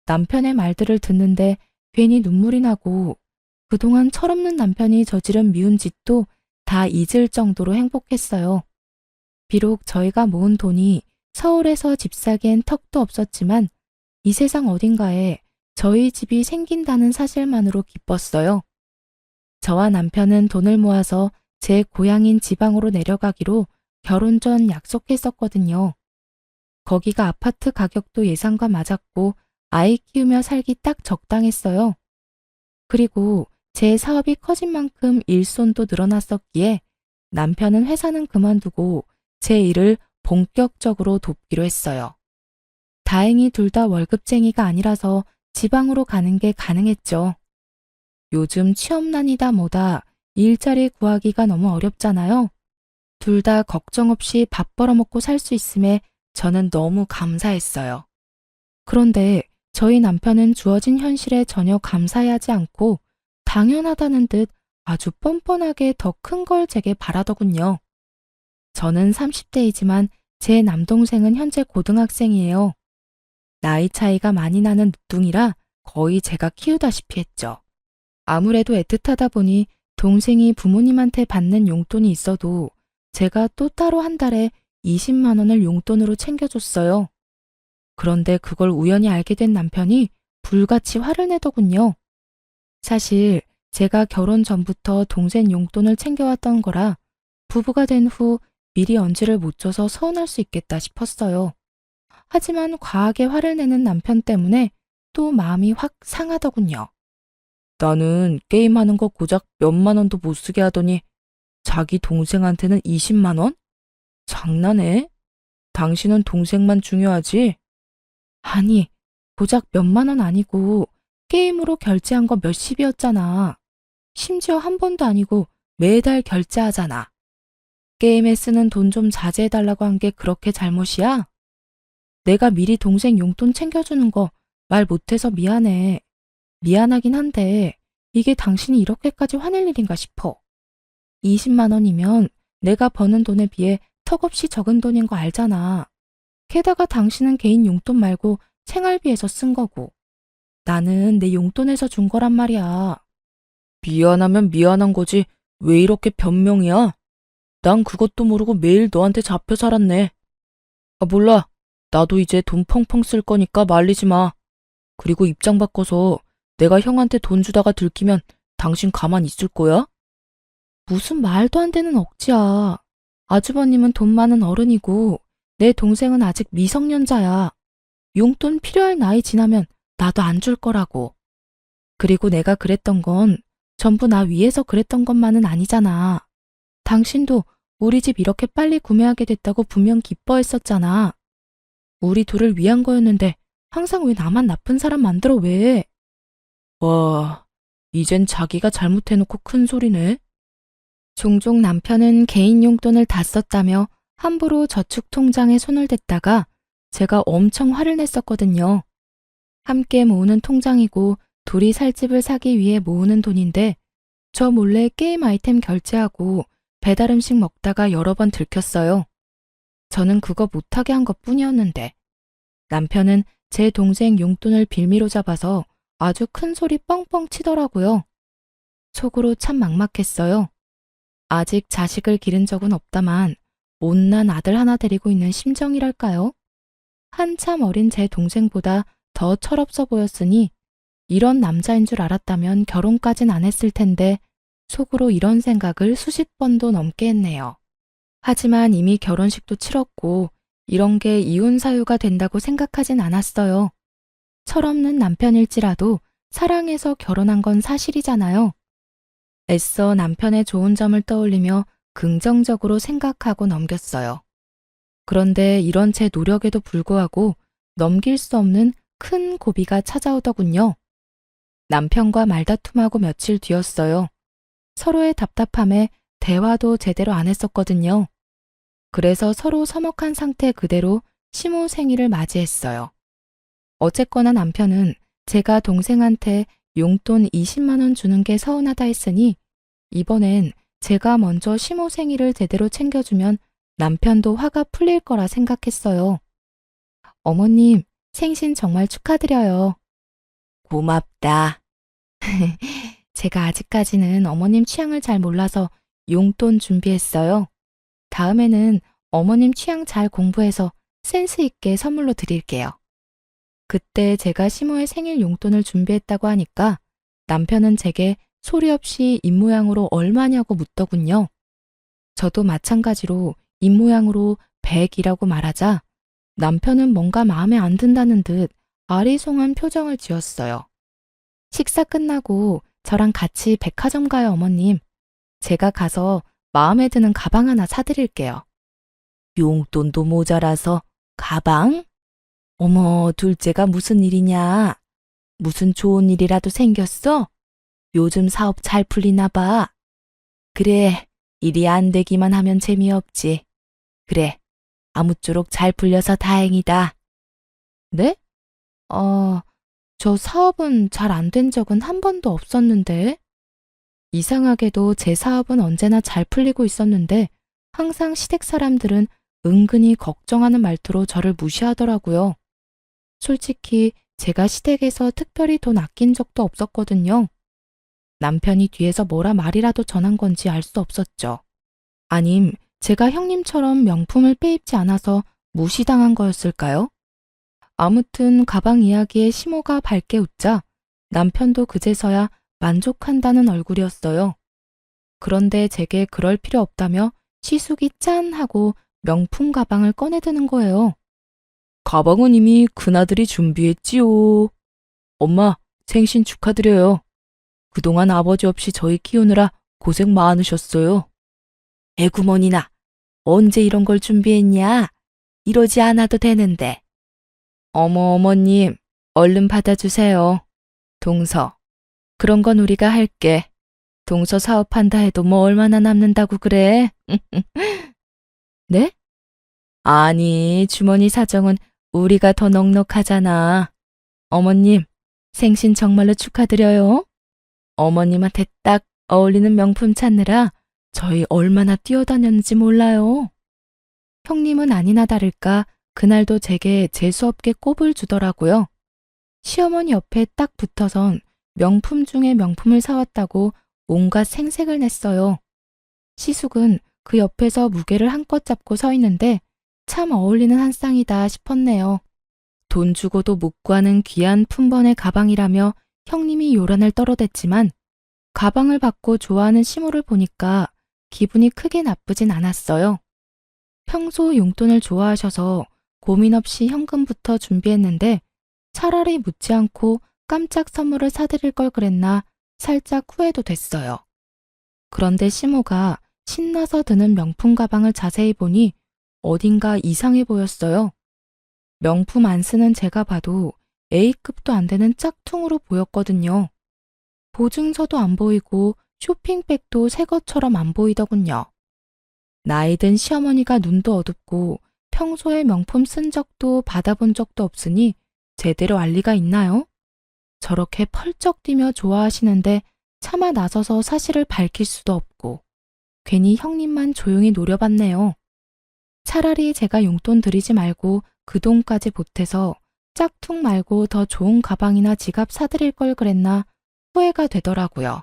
남편의 말들을 듣는데 괜히 눈물이 나고 그동안 철없는 남편이 저지른 미운 짓도 다 잊을 정도로 행복했어요. 비록 저희가 모은 돈이 서울에서 집 사기엔 턱도 없었지만 이 세상 어딘가에 저희 집이 생긴다는 사실만으로 기뻤어요. 저와 남편은 돈을 모아서 제 고향인 지방으로 내려가기로 결혼 전 약속했었거든요. 거기가 아파트 가격도 예상과 맞았고 아이 키우며 살기 딱 적당했어요. 그리고 제 사업이 커진 만큼 일손도 늘어났었기에 남편은 회사는 그만두고 제 일을 본격적으로 돕기로 했어요. 다행히 둘 다 월급쟁이가 아니라서 지방으로 가는 게 가능했죠. 요즘 취업난이다 뭐다 일자리 구하기가 너무 어렵잖아요. 둘 다 걱정 없이 밥 벌어먹고 살 수 있음에 저는 너무 감사했어요. 그런데 저희 남편은 주어진 현실에 전혀 감사해하지 않고 당연하다는 듯 아주 뻔뻔하게 더 큰 걸 제게 바라더군요. 저는 30대이지만 제 남동생은 현재 고등학생이에요. 나이 차이가 많이 나는 늦둥이라 거의 제가 키우다시피 했죠. 아무래도 애틋하다 보니 동생이 부모님한테 받는 용돈이 있어도 제가 또 따로 한 달에 20만 원을 용돈으로 챙겨줬어요. 그런데 그걸 우연히 알게 된 남편이 불같이 화를 내더군요. 사실 제가 결혼 전부터 동생 용돈을 챙겨왔던 거라 부부가 된 후 미리 언지를 못 줘서 서운할 수 있겠다 싶었어요. 하지만 과하게 화를 내는 남편 때문에 또 마음이 확 상하더군요. 나는 게임하는 거 고작 몇만 원도 못 쓰게 하더니 자기 동생한테는 20만 원? 장난해? 당신은 동생만 중요하지? 아니, 고작 몇만 원 아니고 게임으로 결제한 거 몇십이었잖아. 심지어 한 번도 아니고 매달 결제하잖아. 게임에 쓰는 돈 좀 자제해달라고 한 게 그렇게 잘못이야? 내가 미리 동생 용돈 챙겨주는 거 말 못해서 미안해. 미안하긴 한데 이게 당신이 이렇게까지 화낼 일인가 싶어. 20만 원이면 내가 버는 돈에 비해 턱없이 적은 돈인 거 알잖아. 게다가 당신은 개인 용돈 말고 생활비에서 쓴 거고. 나는 내 용돈에서 준 거란 말이야. 미안하면 미안한 거지 왜 이렇게 변명이야? 난 그것도 모르고 매일 너한테 잡혀 살았네. 몰라. 나도 이제 돈 펑펑 쓸 거니까 말리지 마. 그리고 입장 바꿔서 내가 형한테 돈 주다가 들키면 당신 가만 있을 거야? 무슨 말도 안 되는 억지야. 아주버님은 돈 많은 어른이고 내 동생은 아직 미성년자야. 용돈 필요할 나이 지나면 나도 안 줄 거라고. 그리고 내가 그랬던 건 전부 나 위해서 그랬던 것만은 아니잖아. 당신도 우리 집 이렇게 빨리 구매하게 됐다고 분명 기뻐했었잖아. 우리 둘을 위한 거였는데 항상 왜 나만 나쁜 사람 만들어 왜? 와, 이젠 자기가 잘못해놓고 큰 소리네. 종종 남편은 개인 용돈을 다 썼다며 함부로 저축 통장에 손을 댔다가 제가 엄청 화를 냈었거든요. 함께 모으는 통장이고 둘이 살 집을 사기 위해 모으는 돈인데 저 몰래 게임 아이템 결제하고 배달 음식 먹다가 여러 번 들켰어요. 저는 그거 못하게 한 것뿐이었는데 남편은 제 동생 용돈을 빌미로 잡아서 아주 큰 소리 뻥뻥 치더라고요. 속으로 참 막막했어요. 아직 자식을 기른 적은 없다만 못난 아들 하나 데리고 있는 심정이랄까요? 한참 어린 제 동생보다 더 철없어 보였으니 이런 남자인 줄 알았다면 결혼까진 안 했을 텐데 속으로 이런 생각을 수십 번도 넘게 했네요. 하지만 이미 결혼식도 치렀고 이런 게 이혼 사유가 된다고 생각하진 않았어요. 철없는 남편일지라도 사랑해서 결혼한 건 사실이잖아요. 애써 남편의 좋은 점을 떠올리며 긍정적으로 생각하고 넘겼어요. 그런데 이런 제 노력에도 불구하고 넘길 수 없는 큰 고비가 찾아오더군요. 남편과 말다툼하고 며칠 뒤였어요. 서로의 답답함에 대화도 제대로 안 했었거든요. 그래서 서로 서먹한 상태 그대로 시모 생일을 맞이했어요. 어쨌거나 남편은 제가 동생한테 용돈 20만 원 주는 게 서운하다 했으니 이번엔 제가 먼저 시모 생일을 제대로 챙겨주면 남편도 화가 풀릴 거라 생각했어요. 어머님, 생신 정말 축하드려요. 고맙다. 제가 아직까지는 어머님 취향을 잘 몰라서 용돈 준비했어요. 다음에는 어머님 취향 잘 공부해서 센스 있게 선물로 드릴게요. 그때 제가 시모의 생일 용돈을 준비했다고 하니까 남편은 제게 소리 없이 입모양으로 얼마냐고 묻더군요. 저도 마찬가지로 입모양으로 100이라고 말하자 남편은 뭔가 마음에 안 든다는 듯 아리송한 표정을 지었어요. 식사 끝나고 저랑 같이 백화점 가요, 어머님. 제가 가서 마음에 드는 가방 하나 사드릴게요. 용돈도 모자라서 가방? 어머, 둘째가 무슨 일이냐? 무슨 좋은 일이라도 생겼어? 요즘 사업 잘 풀리나 봐. 그래, 일이 안 되기만 하면 재미없지. 그래, 아무쪼록 잘 풀려서 다행이다. 네? 저 사업은 잘 안 된 적은 한 번도 없었는데. 이상하게도 제 사업은 언제나 잘 풀리고 있었는데 항상 시댁 사람들은 은근히 걱정하는 말투로 저를 무시하더라고요. 솔직히 제가 시댁에서 특별히 돈 아낀 적도 없었거든요. 남편이 뒤에서 뭐라 말이라도 전한 건지 알 수 없었죠. 아님 제가 형님처럼 명품을 빼입지 않아서 무시당한 거였을까요? 아무튼 가방 이야기에 시모가 밝게 웃자 남편도 그제서야 만족한다는 얼굴이었어요. 그런데 제게 그럴 필요 없다며 시숙이 짠 하고 명품 가방을 꺼내드는 거예요. 가방은 이미 큰아들이 준비했지요. 엄마, 생신 축하드려요. 그동안 아버지 없이 저희 키우느라 고생 많으셨어요. 애구머니나, 언제 이런 걸 준비했냐? 이러지 않아도 되는데. 어머님, 얼른 받아주세요. 동서, 그런 건 우리가 할게. 동서 사업한다 해도 뭐 얼마나 남는다고 그래? 네? 아니, 주머니 사정은 우리가 더 넉넉하잖아. 어머님, 생신 정말로 축하드려요. 어머님한테 딱 어울리는 명품 찾느라 저희 얼마나 뛰어다녔는지 몰라요. 형님은 아니나 다를까 그날도 제게 재수없게 꼽을 주더라고요. 시어머니 옆에 딱 붙어선 명품 중에 명품을 사왔다고 온갖 생색을 냈어요. 시숙은 그 옆에서 무게를 한껏 잡고 서 있는데 참 어울리는 한 쌍이다 싶었네요. 돈 주고도 못 구하는 귀한 품번의 가방이라며 형님이 요란을 떨어댔지만 가방을 받고 좋아하는 시모를 보니까 기분이 크게 나쁘진 않았어요. 평소 용돈을 좋아하셔서 고민 없이 현금부터 준비했는데 차라리 묻지 않고 깜짝 선물을 사드릴 걸 그랬나 살짝 후회도 됐어요. 그런데 시모가 신나서 드는 명품 가방을 자세히 보니 어딘가 이상해 보였어요. 명품 안 쓰는 제가 봐도 A급도 안 되는 짝퉁으로 보였거든요. 보증서도 안 보이고 쇼핑백도 새 것처럼 안 보이더군요. 나이 든 시어머니가 눈도 어둡고 평소에 명품 쓴 적도 받아본 적도 없으니 제대로 알 리가 있나요? 저렇게 펄쩍 뛰며 좋아하시는데 차마 나서서 사실을 밝힐 수도 없고 괜히 형님만 조용히 노려봤네요. 차라리 제가 용돈 드리지 말고 그 돈까지 보태서 짝퉁 말고 더 좋은 가방이나 지갑 사드릴 걸 그랬나 후회가 되더라고요.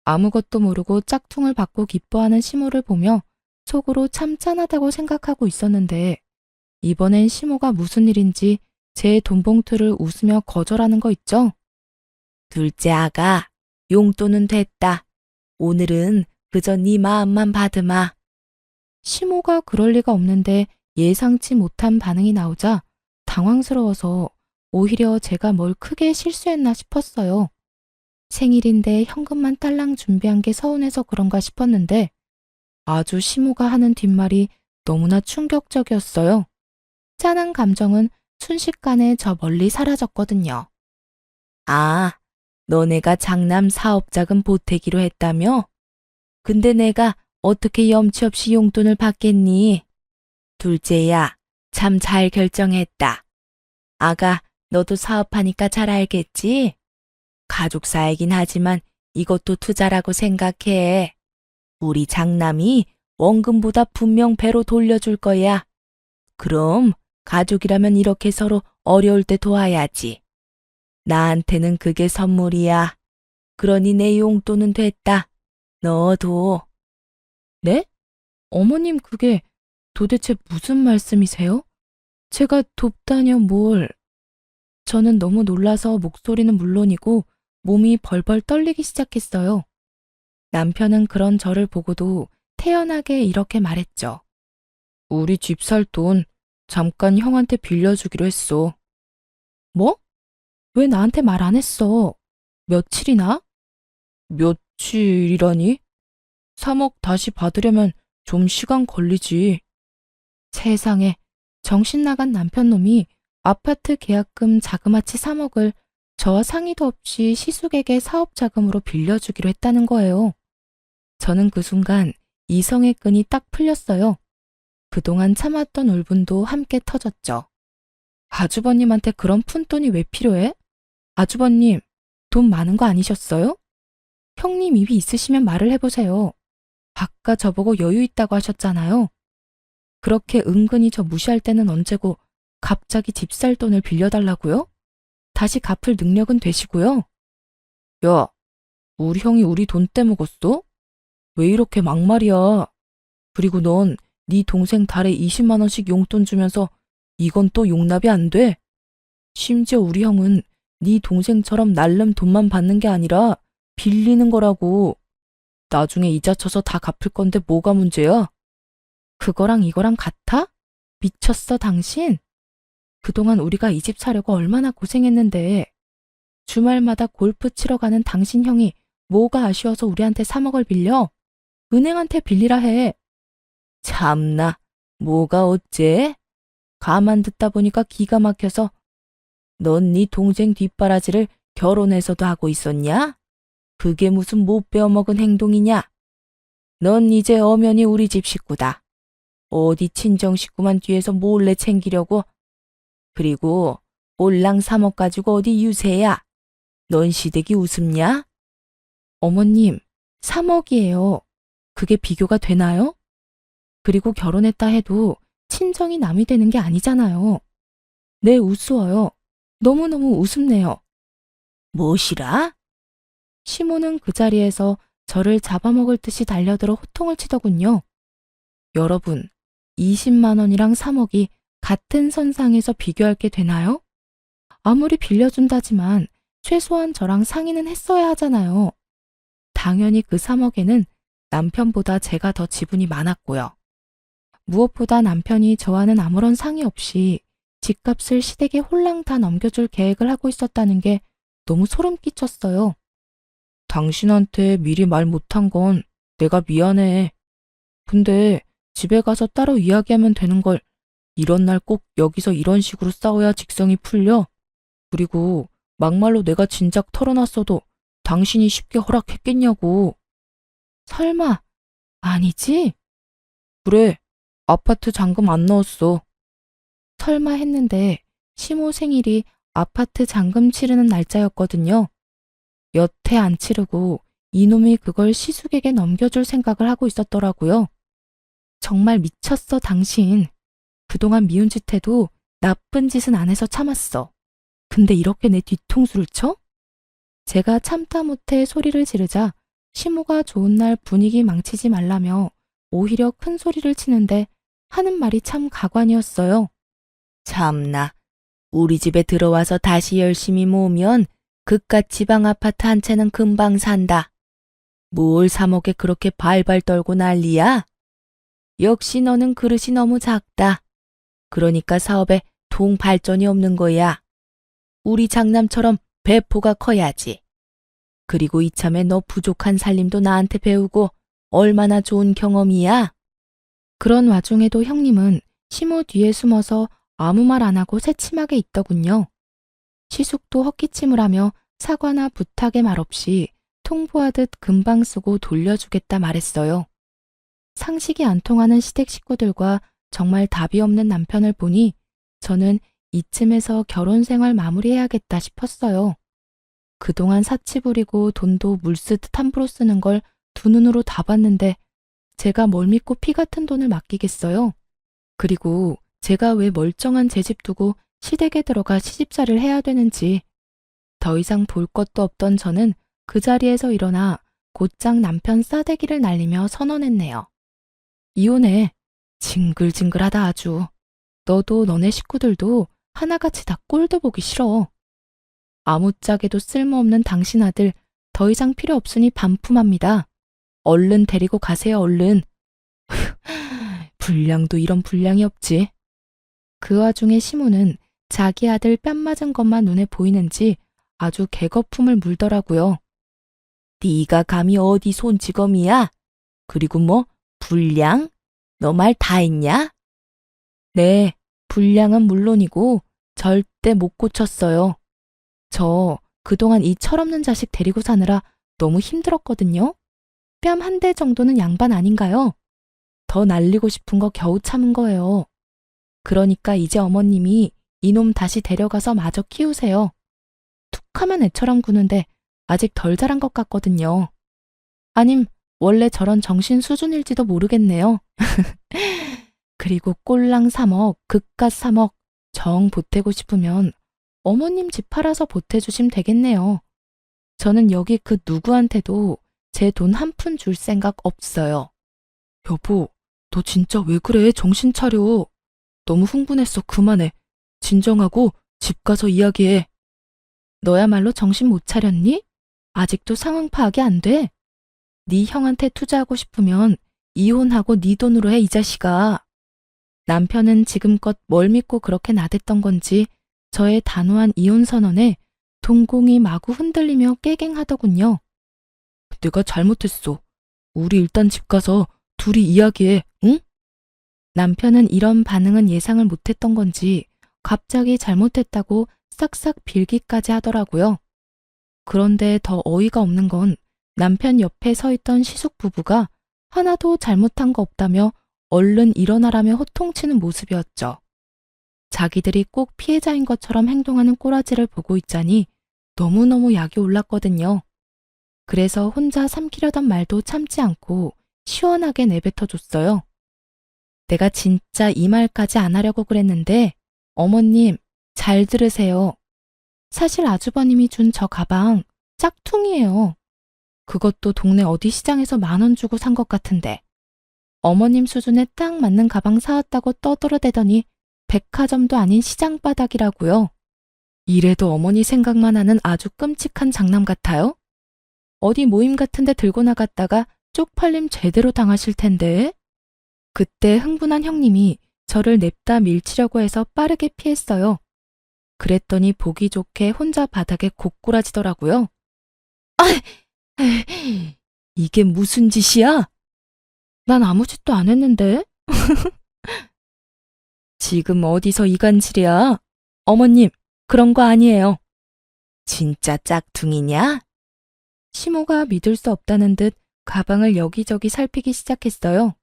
아무것도 모르고 짝퉁을 받고 기뻐하는 시모를 보며 속으로 참 짠하다고 생각하고 있었는데 이번엔 시모가 무슨 일인지 제 돈봉투를 웃으며 거절하는 거 있죠? 둘째 아가, 용돈은 됐다. 오늘은 그저 네 마음만 받으마. 시모가 그럴 리가 없는데 예상치 못한 반응이 나오자 당황스러워서 오히려 제가 뭘 크게 실수했나 싶었어요. 생일인데 현금만 딸랑 준비한 게 서운해서 그런가 싶었는데 아주 시모가 하는 뒷말이 너무나 충격적이었어요. 짠한 감정은 순식간에 저 멀리 사라졌거든요. 아, 너네가 장남 사업자금 보태기로 했다며? 근데 내가 어떻게 염치 없이 용돈을 받겠니? 둘째야, 참 잘 결정했다. 아가, 너도 사업하니까 잘 알겠지? 가족사이긴 하지만 이것도 투자라고 생각해. 우리 장남이 원금보다 분명 배로 돌려줄 거야. 그럼 가족이라면 이렇게 서로 어려울 때 도와야지. 나한테는 그게 선물이야. 그러니 내 용돈은 됐다. 너도. 네? 어머님 그게 도대체 무슨 말씀이세요? 제가 돕다뇨 뭘. 저는 너무 놀라서 목소리는 물론이고 몸이 벌벌 떨리기 시작했어요. 남편은 그런 저를 보고도 태연하게 이렇게 말했죠. 우리 집 살 돈 잠깐 형한테 빌려주기로 했어. 뭐? 왜 나한테 말 안 했어? 며칠이나? 며칠이라니? 3억 다시 받으려면 좀 시간 걸리지. 세상에, 정신 나간 남편놈이 아파트 계약금 자그마치 3억을 저와 상의도 없이 시숙에게 사업자금으로 빌려주기로 했다는 거예요. 저는 그 순간 이성의 끈이 딱 풀렸어요. 그동안 참았던 울분도 함께 터졌죠. 아주버님한테 그런 푼돈이 왜 필요해? 아주버님, 돈 많은 거 아니셨어요? 형님 입이 있으시면 말을 해보세요. 아까 저보고 여유 있다고 하셨잖아요. 그렇게 은근히 저 무시할 때는 언제고 갑자기 집 살 돈을 빌려달라고요? 다시 갚을 능력은 되시고요. 야, 우리 형이 우리 돈 떼먹었어? 왜 이렇게 막말이야? 그리고 넌 네 동생 달에 20만 원씩 용돈 주면서 이건 또 용납이 안 돼? 심지어 우리 형은 네 동생처럼 날름 돈만 받는 게 아니라 빌리는 거라고. 나중에 이자 쳐서 다 갚을 건데 뭐가 문제야? 그거랑 이거랑 같아? 미쳤어 당신? 그동안 우리가 이 집 사려고 얼마나 고생했는데 주말마다 골프 치러 가는 당신 형이 뭐가 아쉬워서 우리한테 3억을 빌려? 은행한테 빌리라 해. 참나, 뭐가 어째? 가만 듣다 보니까 기가 막혀서 넌 네 동생 뒷바라지를 결혼해서도 하고 있었냐? 그게 무슨 못 배워먹은 행동이냐? 넌 이제 엄연히 우리 집 식구다. 어디 친정 식구만 뒤에서 몰래 챙기려고? 그리고 올랑 3억 가지고 어디 유세야? 넌 시댁이 우습냐? 어머님, 3억이에요. 그게 비교가 되나요? 그리고 결혼했다 해도 친정이 남이 되는 게 아니잖아요. 네, 우스워요. 너무너무 우습네요. 무엇이라? 시모는 그 자리에서 저를 잡아먹을 듯이 달려들어 호통을 치더군요. 여러분, 20만 원이랑 3억이 같은 선상에서 비교할 게 되나요? 아무리 빌려준다지만 최소한 저랑 상의는 했어야 하잖아요. 당연히 그 3억에는 남편보다 제가 더 지분이 많았고요. 무엇보다 남편이 저와는 아무런 상의 없이 집값을 시댁에 홀랑 다 넘겨줄 계획을 하고 있었다는 게 너무 소름 끼쳤어요. 당신한테 미리 말 못한 건 내가 미안해. 근데 집에 가서 따로 이야기하면 되는 걸 이런 날 꼭 여기서 이런 식으로 싸워야 직성이 풀려? 그리고 막말로 내가 진작 털어놨어도 당신이 쉽게 허락했겠냐고. 설마, 아니지? 그래, 아파트 잔금 안 넣었어. 설마 했는데 시모 생일이 아파트 잔금 치르는 날짜였거든요. 여태 안 치르고 이놈이 그걸 시숙에게 넘겨줄 생각을 하고 있었더라고요. 정말 미쳤어, 당신. 그동안 미운 짓 해도 나쁜 짓은 안 해서 참았어. 근데 이렇게 내 뒤통수를 쳐? 제가 참다 못해 소리를 지르자 시모가 좋은 날 분위기 망치지 말라며 오히려 큰 소리를 치는데 하는 말이 참 가관이었어요. 참나, 우리 집에 들어와서 다시 열심히 모으면 그깟 지방 아파트 한 채는 금방 산다. 뭘 3억에 그렇게 발발 떨고 난리야? 역시 너는 그릇이 너무 작다. 그러니까 사업에 통 발전이 없는 거야. 우리 장남처럼 배포가 커야지. 그리고 이참에 너 부족한 살림도 나한테 배우고 얼마나 좋은 경험이야? 그런 와중에도 형님은 시모 뒤에 숨어서 아무 말 안 하고 새침하게 있더군요. 시숙도 헛기침을 하며 사과나 부탁의 말 없이 통보하듯 금방 쓰고 돌려주겠다 말했어요. 상식이 안 통하는 시댁 식구들과 정말 답이 없는 남편을 보니 저는 이쯤에서 결혼 생활 마무리해야겠다 싶었어요. 그동안 사치 부리고 돈도 물쓰듯 함부로 쓰는 걸 두 눈으로 다 봤는데 제가 뭘 믿고 피 같은 돈을 맡기겠어요? 그리고 제가 왜 멀쩡한 제 집 두고 시댁에 들어가 시집살이를 해야 되는지 더 이상 볼 것도 없던 저는 그 자리에서 일어나 곧장 남편 싸대기를 날리며 선언했네요. 이혼해. 징글징글하다 아주. 너도 너네 식구들도 하나같이 다 꼴도 보기 싫어. 아무짝에도 쓸모없는 당신 아들 더 이상 필요 없으니 반품합니다. 얼른 데리고 가세요, 얼른. 불량도 이런 불량이 없지. 그 와중에 시모는 자기 아들 뺨 맞은 것만 눈에 보이는지 아주 개거품을 물더라고요. 네가 감히 어디 손찌검이야? 그리고 뭐 불량? 너 말 다 했냐? 네, 불량은 물론이고 절대 못 고쳤어요. 저 그동안 이 철없는 자식 데리고 사느라 너무 힘들었거든요. 뺨 한 대 정도는 양반 아닌가요? 더 날리고 싶은 거 겨우 참은 거예요. 그러니까 이제 어머님이 이놈 다시 데려가서 마저 키우세요. 툭하면 애처럼 구는데 아직 덜 자란 것 같거든요. 아님 원래 저런 정신 수준일지도 모르겠네요. 그리고 꼴랑 3억, 그깟 3억 정 보태고 싶으면 어머님 집 팔아서 보태주시면 되겠네요. 저는 여기 그 누구한테도 제 돈 한 푼 줄 생각 없어요. 여보, 너 진짜 왜 그래? 정신 차려. 너무 흥분했어. 그만해. 진정하고 집 가서 이야기해. 너야말로 정신 못 차렸니? 아직도 상황 파악이 안 돼? 네 형한테 투자하고 싶으면 이혼하고 네 돈으로 해, 이 자식아. 남편은 지금껏 뭘 믿고 그렇게 나댔던 건지 저의 단호한 이혼 선언에 동공이 마구 흔들리며 깨갱하더군요. 내가 잘못했어. 우리 일단 집 가서 둘이 이야기해, 응? 남편은 이런 반응은 예상을 못했던 건지 갑자기 잘못했다고 싹싹 빌기까지 하더라고요. 그런데 더 어이가 없는 건 남편 옆에 서 있던 시숙 부부가 하나도 잘못한 거 없다며 얼른 일어나라며 호통치는 모습이었죠. 자기들이 꼭 피해자인 것처럼 행동하는 꼬라지를 보고 있자니 너무너무 약이 올랐거든요. 그래서 혼자 삼키려던 말도 참지 않고 시원하게 내뱉어줬어요. 내가 진짜 이 말까지 안 하려고 그랬는데 어머님 잘 들으세요. 사실 아주버님이 준 저 가방 짝퉁이에요. 그것도 동네 어디 시장에서 10,000원 주고 산 것 같은데 어머님 수준에 딱 맞는 가방 사왔다고 떠들어대더니 백화점도 아닌 시장바닥이라고요. 이래도 어머니 생각만 하는 아주 끔찍한 장남 같아요? 어디 모임 같은 데 들고 나갔다가 쪽팔림 제대로 당하실 텐데. 그때 흥분한 형님이 저를 냅다 밀치려고 해서 빠르게 피했어요. 그랬더니 보기 좋게 혼자 바닥에 고꾸라지더라고요. 아, 이게 무슨 짓이야? 난 아무 짓도 안 했는데. 지금 어디서 이간질이야? 어머님, 그런 거 아니에요. 진짜 짝퉁이냐? 시모가 믿을 수 없다는 듯 가방을 여기저기 살피기 시작했어요.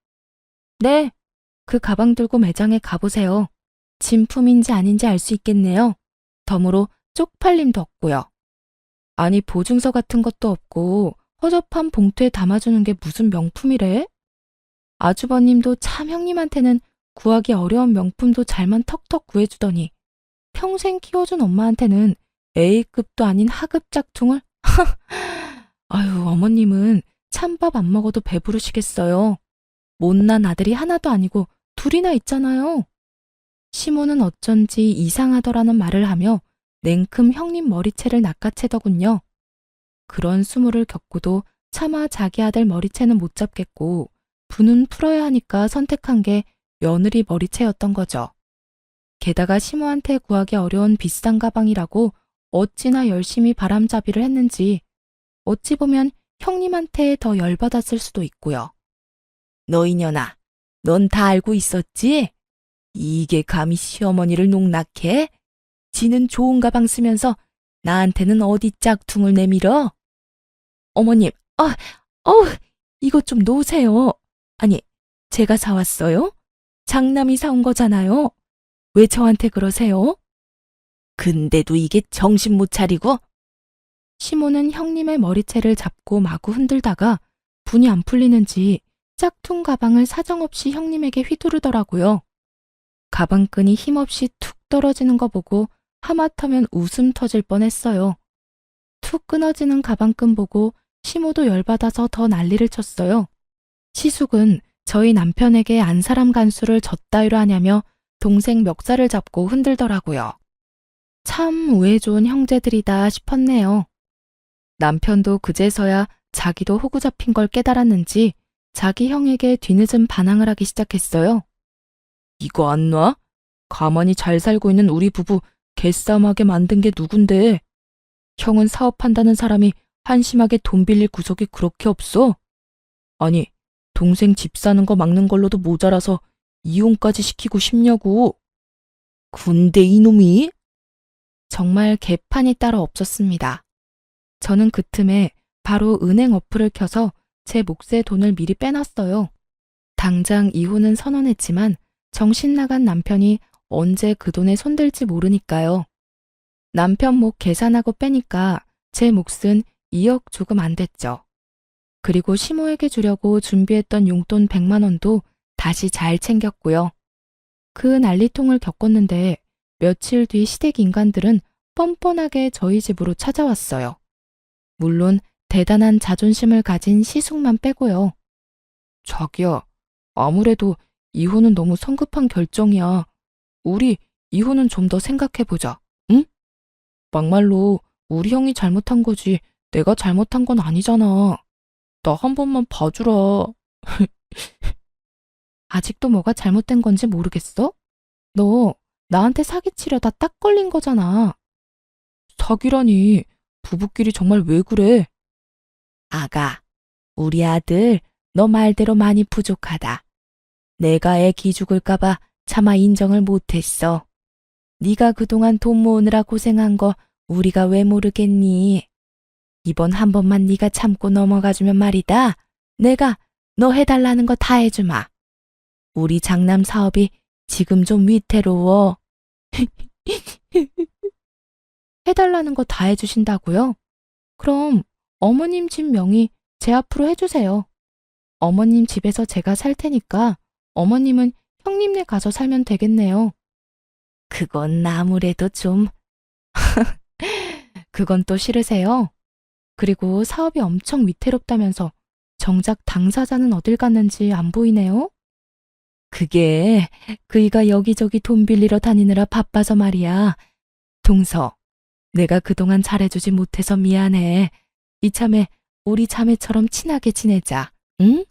네, 그 가방 들고 매장에 가보세요. 진품인지 아닌지 알 수 있겠네요. 덤으로 쪽팔림도 없고요. 아니, 보증서 같은 것도 없고 허접한 봉투에 담아주는 게 무슨 명품이래? 아주버님도 참 형님한테는 구하기 어려운 명품도 잘만 턱턱 구해주더니 평생 키워준 엄마한테는 A급도 아닌 하급 짝퉁을? 아유, 어머님은 찬밥 안 먹어도 배부르시겠어요. 못난 아들이 하나도 아니고 둘이나 있잖아요. 시모는 어쩐지 이상하더라는 말을 하며 냉큼 형님 머리채를 낚아채더군요. 그런 수모를 겪고도 차마 자기 아들 머리채는 못 잡겠고 분은 풀어야 하니까 선택한 게 며느리 머리채였던 거죠. 게다가 시모한테 구하기 어려운 비싼 가방이라고 어찌나 열심히 바람잡이를 했는지 어찌 보면 형님한테 더 열받았을 수도 있고요. 너 이년아, 넌 다 알고 있었지? 이게 감히 시어머니를 농락해? 지는 좋은 가방 쓰면서 나한테는 어디 짝퉁을 내밀어? 어머님, 이것 좀 놓으세요. 아니, 제가 사왔어요? 장남이 사온 거잖아요. 왜 저한테 그러세요? 근데도 이게 정신 못 차리고? 시모는 형님의 머리채를 잡고 마구 흔들다가 분이 안 풀리는지 짝퉁 가방을 사정없이 형님에게 휘두르더라고요. 가방끈이 힘없이 툭 떨어지는 거 보고 하마터면 웃음 터질 뻔했어요. 툭 끊어지는 가방끈 보고 시모도 열받아서 더 난리를 쳤어요. 시숙은 저희 남편에게 안사람 간수를 젖따위로 하냐며 동생 멱살을 잡고 흔들더라고요. 참 우애 좋은 형제들이다 싶었네요. 남편도 그제서야 자기도 호구 잡힌 걸 깨달았는지 자기 형에게 뒤늦은 반항을 하기 시작했어요. 이거 안 놔? 가만히 잘 살고 있는 우리 부부 개싸움하게 만든 게 누군데? 형은 사업한다는 사람이 한심하게 돈 빌릴 구석이 그렇게 없어? 아니, 동생 집 사는 거 막는 걸로도 모자라서 이혼까지 시키고 싶냐고. 군대 이놈이? 정말 개판이 따로 없었습니다. 저는 그 틈에 바로 은행 어플을 켜서 제 몫의 돈을 미리 빼놨어요. 당장 이혼은 선언했지만 정신 나간 남편이 언제 그 돈에 손댈지 모르니까요. 남편 몫 계산하고 빼니까 제 몫은 2억 조금 안 됐죠. 그리고 시모에게 주려고 준비했던 용돈 100만 원도 다시 잘 챙겼고요. 그 난리통을 겪었는데 며칠 뒤 시댁 인간들은 뻔뻔하게 저희 집으로 찾아왔어요. 물론 대단한 자존심을 가진 시숙만 빼고요. 자기야, 아무래도 이혼은 너무 성급한 결정이야. 우리 이혼은 좀 더 생각해보자, 응? 막말로 우리 형이 잘못한 거지 내가 잘못한 건 아니잖아. 나 한 번만 봐주라. 아직도 뭐가 잘못된 건지 모르겠어? 너 나한테 사기치려다 딱 걸린 거잖아. 사기라니, 부부끼리 정말 왜 그래? 아가, 우리 아들 너 말대로 많이 부족하다. 내가 애 기죽을까봐 차마 인정을 못했어. 네가 그동안 돈 모으느라 고생한 거 우리가 왜 모르겠니? 이번 한 번만 네가 참고 넘어가주면 말이다. 내가 너 해달라는 거 다 해주마. 우리 장남 사업이 지금 좀 위태로워. 해달라는 거 다 해주신다고요? 그럼 어머님 집 명의 제 앞으로 해주세요. 어머님 집에서 제가 살 테니까 어머님은 형님네 가서 살면 되겠네요. 그건 아무래도 좀... 그건 또 싫으세요? 그리고 사업이 엄청 위태롭다면서 정작 당사자는 어딜 갔는지 안 보이네요? 그게 그이가 여기저기 돈 빌리러 다니느라 바빠서 말이야. 동서, 내가 그동안 잘해주지 못해서 미안해. 이참에 우리 자매처럼 친하게 지내자. 응?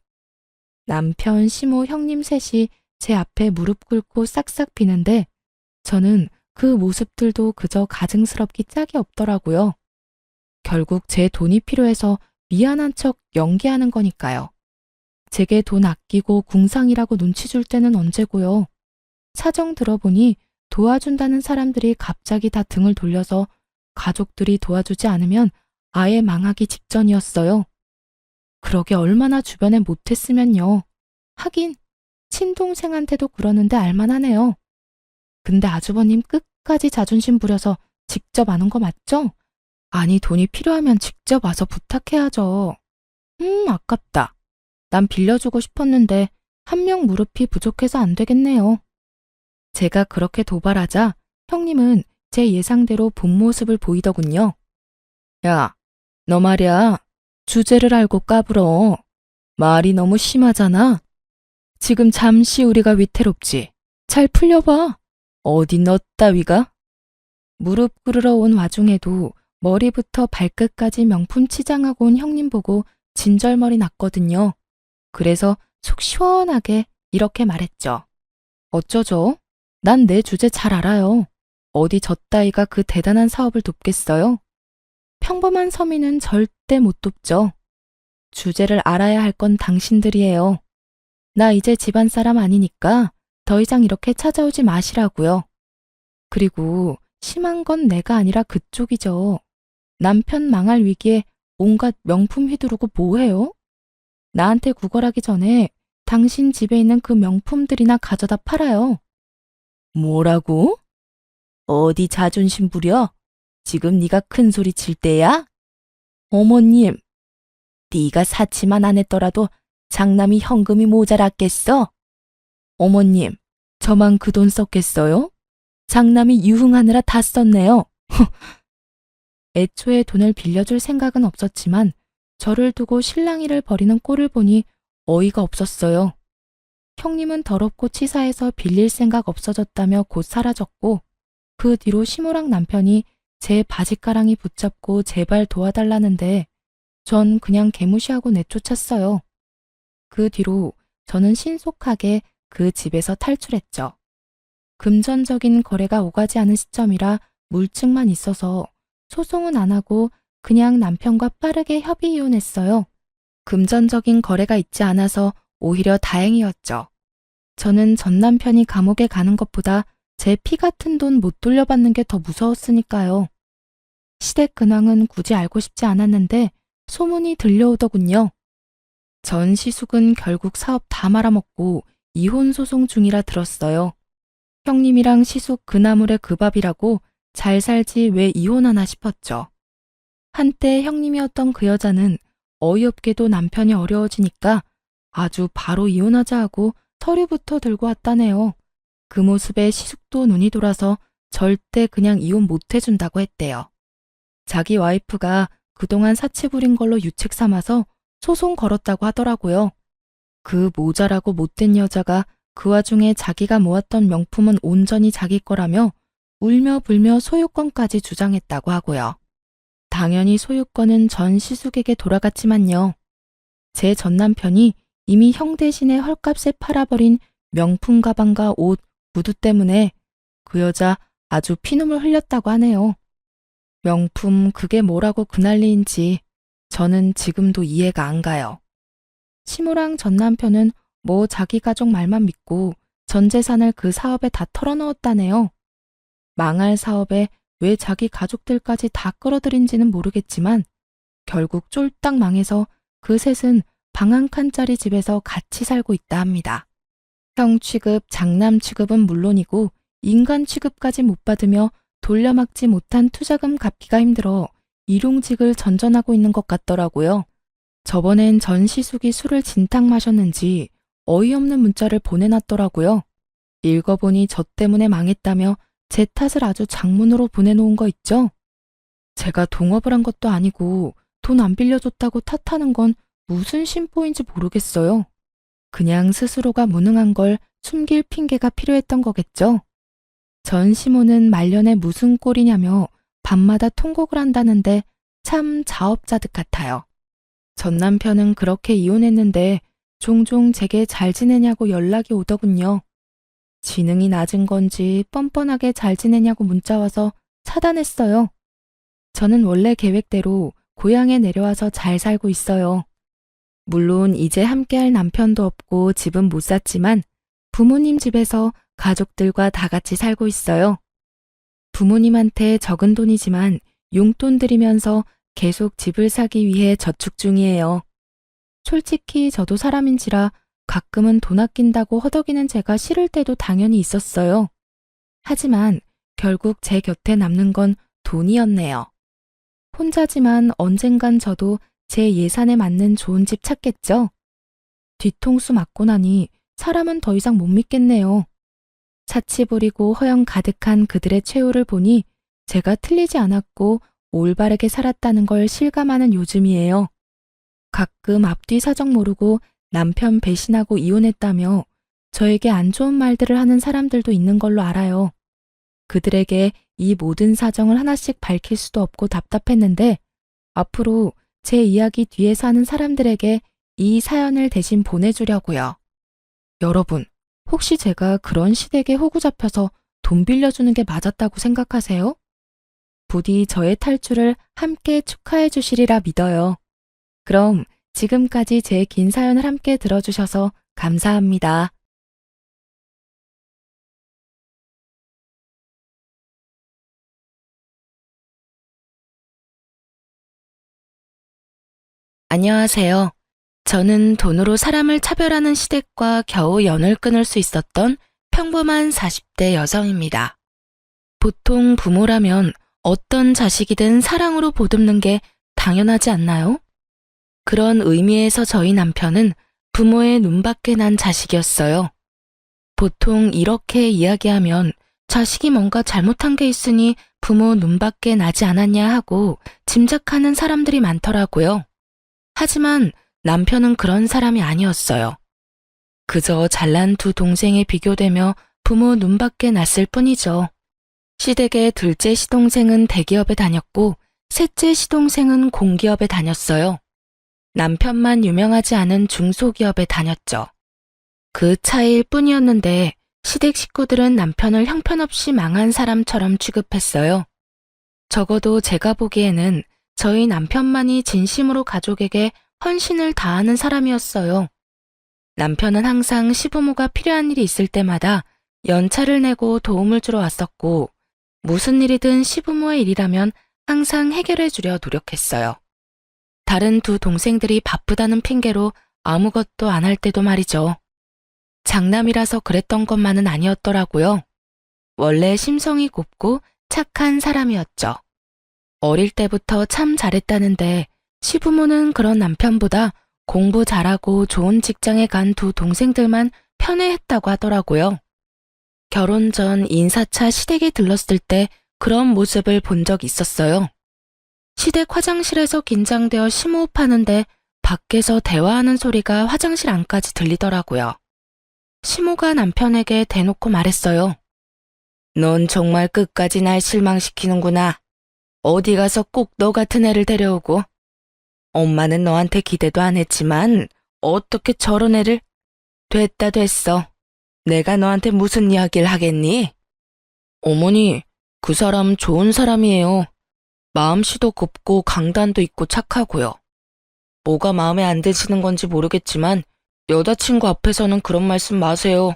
남편, 시모, 형님 셋이 제 앞에 무릎 꿇고 싹싹 비는데 저는 그 모습들도 그저 가증스럽기 짝이 없더라고요. 결국 제 돈이 필요해서 미안한 척 연기하는 거니까요. 제게 돈 아끼고 궁상이라고 눈치 줄 때는 언제고요. 사정 들어보니 도와준다는 사람들이 갑자기 다 등을 돌려서 가족들이 도와주지 않으면 아예 망하기 직전이었어요. 그러게 얼마나 주변에 못했으면요. 하긴 친동생한테도 그러는데 알만하네요. 근데 아주버님 끝까지 자존심 부려서 직접 안 온 거 맞죠? 아니 돈이 필요하면 직접 와서 부탁해야죠. 아깝다. 난 빌려주고 싶었는데 한 명 무릎이 부족해서 안 되겠네요. 제가 그렇게 도발하자 형님은 제 예상대로 본 모습을 보이더군요. 야, 너 말이야. 주제를 알고 까불어. 말이 너무 심하잖아. 지금 잠시 우리가 위태롭지. 잘 풀려봐. 어디 너 따위가? 무릎 꿇으러 온 와중에도 머리부터 발끝까지 명품 치장하고 온 형님 보고 진절머리 났거든요. 그래서 속 시원하게 이렇게 말했죠. 어쩌죠? 난 내 주제 잘 알아요. 어디 저 따위가 그 대단한 사업을 돕겠어요? 평범한 서민은 절대 못 돕죠. 주제를 알아야 할 건 당신들이에요. 나 이제 집안 사람 아니니까 더 이상 이렇게 찾아오지 마시라고요. 그리고 심한 건 내가 아니라 그쪽이죠. 남편 망할 위기에 온갖 명품 휘두르고 뭐해요? 나한테 구걸하기 전에 당신 집에 있는 그 명품들이나 가져다 팔아요. 뭐라고? 어디 자존심 부려? 지금 네가 큰 소리 칠 때야? 어머님, 네가 사치만 안 했더라도 장남이 현금이 모자랐겠어? 어머님, 저만 그 돈 썼겠어요? 장남이 유흥하느라 다 썼네요. 애초에 돈을 빌려줄 생각은 없었지만 저를 두고 실랑이를 벌이는 꼴을 보니 어이가 없었어요. 형님은 더럽고 치사해서 빌릴 생각 없어졌다며 곧 사라졌고 그 뒤로 시무랑 남편이 제 바지가랑이 붙잡고 제발 도와달라는데 전 그냥 개무시하고 내쫓았어요. 그 뒤로 저는 신속하게 그 집에서 탈출했죠. 금전적인 거래가 오가지 않은 시점이라 물증만 있어서 소송은 안 하고 그냥 남편과 빠르게 협의 이혼했어요. 금전적인 거래가 있지 않아서 오히려 다행이었죠. 저는 전 남편이 감옥에 가는 것보다 제 피 같은 돈 못 돌려받는 게 더 무서웠으니까요. 시댁 근황은 굳이 알고 싶지 않았는데 소문이 들려오더군요. 전 시숙은 결국 사업 다 말아먹고 이혼 소송 중이라 들었어요. 형님이랑 시숙 그 나물의 그 밥이라고 잘 살지 왜 이혼하나 싶었죠. 한때 형님이었던 그 여자는 어이없게도 남편이 어려워지니까 아주 바로 이혼하자 하고 서류부터 들고 왔다네요. 그 모습에 시숙도 눈이 돌아서 절대 그냥 이혼 못 해준다고 했대요. 자기 와이프가 그동안 사치 부린 걸로 유책 삼아서 소송 걸었다고 하더라고요. 그 모자라고 못된 여자가 그 와중에 자기가 모았던 명품은 온전히 자기 거라며 울며 불며 소유권까지 주장했다고 하고요. 당연히 소유권은 전 시숙에게 돌아갔지만요. 제 전 남편이 이미 형 대신에 헐값에 팔아버린 명품 가방과 옷, 구두 때문에 그 여자 아주 피눈물 흘렸다고 하네요. 명품 그게 뭐라고 그 난리인지 저는 지금도 이해가 안 가요. 시무랑 전 남편은 뭐 자기 가족 말만 믿고 전 재산을 그 사업에 다 털어넣었다네요. 망할 사업에 왜 자기 가족들까지 다 끌어들인지는 모르겠지만 결국 쫄딱 망해서 그 셋은 방 한 칸짜리 집에서 같이 살고 있다 합니다. 형 취급, 장남 취급은 물론이고 인간 취급까지 못 받으며 돌려막지 못한 투자금 갚기가 힘들어 일용직을 전전하고 있는 것 같더라고요. 저번엔 전 시숙이 술을 진탕 마셨는지 어이없는 문자를 보내놨더라고요. 읽어보니 저 때문에 망했다며 제 탓을 아주 장문으로 보내놓은 거 있죠? 제가 동업을 한 것도 아니고 돈 안 빌려줬다고 탓하는 건 무슨 심보인지 모르겠어요. 그냥 스스로가 무능한 걸 숨길 핑계가 필요했던 거겠죠? 전 시모는 말년에 무슨 꼴이냐며 밤마다 통곡을 한다는데 참 자업자득 같아요. 전 남편은 그렇게 이혼했는데 종종 제게 잘 지내냐고 연락이 오더군요. 지능이 낮은 건지 뻔뻔하게 잘 지내냐고 문자 와서 차단했어요. 저는 원래 계획대로 고향에 내려와서 잘 살고 있어요. 물론 이제 함께할 남편도 없고 집은 못 샀지만 부모님 집에서 가족들과 다 같이 살고 있어요. 부모님한테 적은 돈이지만 용돈 드리면서 계속 집을 사기 위해 저축 중이에요. 솔직히 저도 사람인지라 가끔은 돈 아낀다고 허덕이는 제가 싫을 때도 당연히 있었어요. 하지만 결국 제 곁에 남는 건 돈이었네요. 혼자지만 언젠간 저도 제 예산에 맞는 좋은 집 찾겠죠? 뒤통수 맞고 나니 사람은 더 이상 못 믿겠네요. 사치 부리고 허영 가득한 그들의 최후를 보니 제가 틀리지 않았고 올바르게 살았다는 걸 실감하는 요즘이에요. 가끔 앞뒤 사정 모르고 남편 배신하고 이혼했다며 저에게 안 좋은 말들을 하는 사람들도 있는 걸로 알아요. 그들에게 이 모든 사정을 하나씩 밝힐 수도 없고 답답했는데 앞으로 제 이야기 뒤에서 하는 사람들에게 이 사연을 대신 보내주려고요. 여러분, 혹시 제가 그런 시댁에 호구 잡혀서 돈 빌려주는 게 맞았다고 생각하세요? 부디 저의 탈출을 함께 축하해 주시리라 믿어요. 그럼 지금까지 제 긴 사연을 함께 들어주셔서 감사합니다. 안녕하세요. 저는 돈으로 사람을 차별하는 시댁과 겨우 연을 끊을 수 있었던 평범한 40대 여성입니다. 보통 부모라면 어떤 자식이든 사랑으로 보듬는 게 당연하지 않나요? 그런 의미에서 저희 남편은 부모의 눈밖에 난 자식이었어요. 보통 이렇게 이야기하면 자식이 뭔가 잘못한 게 있으니 부모 눈밖에 나지 않았냐 하고 짐작하는 사람들이 많더라고요. 하지만 남편은 그런 사람이 아니었어요. 그저 잘난 두 동생에 비교되며 부모 눈밖에 났을 뿐이죠. 시댁의 둘째 시동생은 대기업에 다녔고 셋째 시동생은 공기업에 다녔어요. 남편만 유명하지 않은 중소기업에 다녔죠. 그 차이일 뿐이었는데 시댁 식구들은 남편을 형편없이 망한 사람처럼 취급했어요. 적어도 제가 보기에는 저희 남편만이 진심으로 가족에게 헌신을 다하는 사람이었어요. 남편은 항상 시부모가 필요한 일이 있을 때마다 연차를 내고 도움을 주러 왔었고 무슨 일이든 시부모의 일이라면 항상 해결해 주려 노력했어요. 다른 두 동생들이 바쁘다는 핑계로 아무것도 안 할 때도 말이죠. 장남이라서 그랬던 것만은 아니었더라고요. 원래 심성이 곱고 착한 사람이었죠. 어릴 때부터 참 잘했다는데 시부모는 그런 남편보다 공부 잘하고 좋은 직장에 간 두 동생들만 편애했다고 하더라고요. 결혼 전 인사차 시댁에 들렀을 때 그런 모습을 본 적 있었어요. 시댁 화장실에서 긴장되어 심호흡하는데 밖에서 대화하는 소리가 화장실 안까지 들리더라고요. 시모가 남편에게 대놓고 말했어요. 넌 정말 끝까지 날 실망시키는구나. 어디 가서 꼭 너 같은 애를 데려오고. 엄마는 너한테 기대도 안 했지만 어떻게 저런 애를. 됐다 됐어. 내가 너한테 무슨 이야기를 하겠니? 어머니, 그 사람 좋은 사람이에요. 마음씨도 곱고 강단도 있고 착하고요. 뭐가 마음에 안 드시는 건지 모르겠지만 여자친구 앞에서는 그런 말씀 마세요.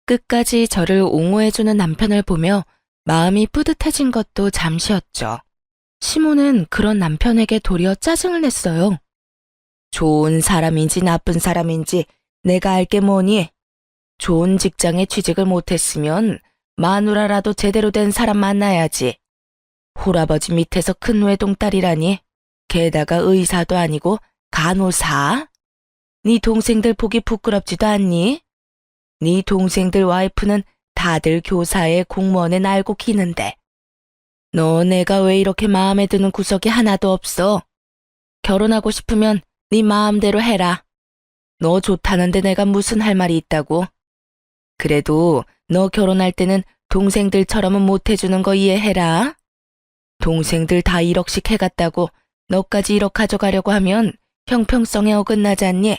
끝까지 저를 옹호해주는 남편을 보며 마음이 뿌듯해진 것도 잠시였죠. 시모는 그런 남편에게 도리어 짜증을 냈어요. 좋은 사람인지 나쁜 사람인지 내가 알게 뭐니? 좋은 직장에 취직을 못했으면 마누라라도 제대로 된 사람 만나야지. 홀아버지 밑에서 큰 외동딸이라니. 게다가 의사도 아니고 간호사? 네 동생들 보기 부끄럽지도 않니? 네 동생들 와이프는 다들 교사에 공무원에 날고 기는데. 너 내가 왜 이렇게 마음에 드는 구석이 하나도 없어? 결혼하고 싶으면 네 마음대로 해라. 너 좋다는데 내가 무슨 할 말이 있다고? 그래도 너 결혼할 때는 동생들처럼은 못해주는 거 이해해라. 동생들 다 1억씩 해갔다고 너까지 1억 가져가려고 하면 형평성에 어긋나지 않니?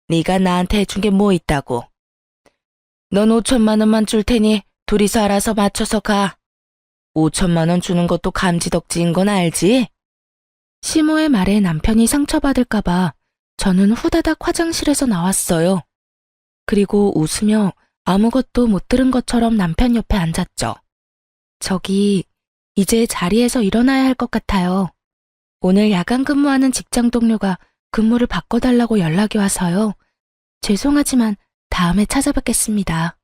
네가 나한테 해준 게 뭐 있다고. 넌 5천만 원만 줄 테니 둘이서 알아서 맞춰서 가. 5천만 원 주는 것도 감지덕지인 건 알지? 시모의 말에 남편이 상처받을까봐 저는 후다닥 화장실에서 나왔어요. 그리고 웃으며 아무것도 못 들은 것처럼 남편 옆에 앉았죠. 저기, 이제 자리에서 일어나야 할 것 같아요. 오늘 야간 근무하는 직장 동료가 근무를 바꿔달라고 연락이 와서요. 죄송하지만 다음에 찾아뵙겠습니다.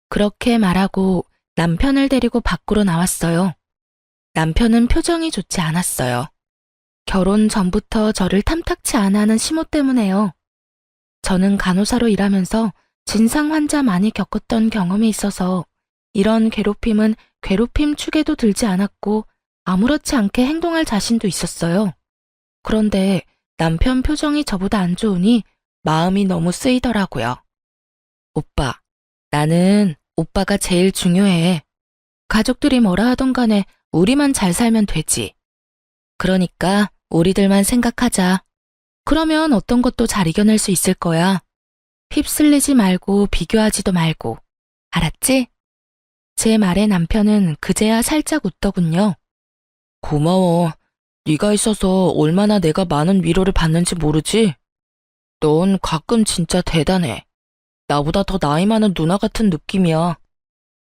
그렇게 말하고 남편을 데리고 밖으로 나왔어요. 남편은 표정이 좋지 않았어요. 결혼 전부터 저를 탐탁치 않아 하는 시모 때문에요. 저는 간호사로 일하면서 진상 환자 많이 겪었던 경험이 있어서 이런 괴롭힘은 괴롭힘 축에도 들지 않았고 아무렇지 않게 행동할 자신도 있었어요. 그런데 남편 표정이 저보다 안 좋으니 마음이 너무 쓰이더라고요. 오빠, 나는 오빠가 제일 중요해. 가족들이 뭐라 하던 간에 우리만 잘 살면 되지. 그러니까 우리들만 생각하자. 그러면 어떤 것도 잘 이겨낼 수 있을 거야. 휩쓸리지 말고 비교하지도 말고. 알았지? 제 말에 남편은 그제야 살짝 웃더군요. 고마워. 네가 있어서 얼마나 내가 많은 위로를 받는지 모르지? 넌 가끔 진짜 대단해. 나보다 더 나이 많은 누나 같은 느낌이야.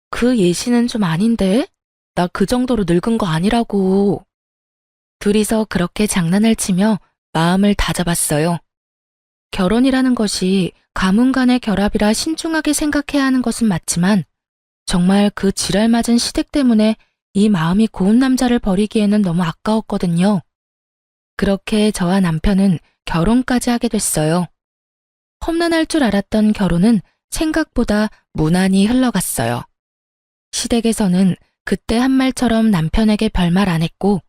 그 예시는 좀 아닌데? 나 그 정도로 늙은 거 아니라고. 둘이서 그렇게 장난을 치며 마음을 다잡았어요. 결혼이라는 것이 가문 간의 결합이라 신중하게 생각해야 하는 것은 맞지만 정말 그 지랄 맞은 시댁 때문에 이 마음이 고운 남자를 버리기에는 너무 아까웠거든요. 그렇게 저와 남편은 결혼까지 하게 됐어요. 험난할 줄 알았던 결혼은 생각보다 무난히 흘러갔어요. 시댁에서는 그때 한 말처럼 남편에게 별말 안 했고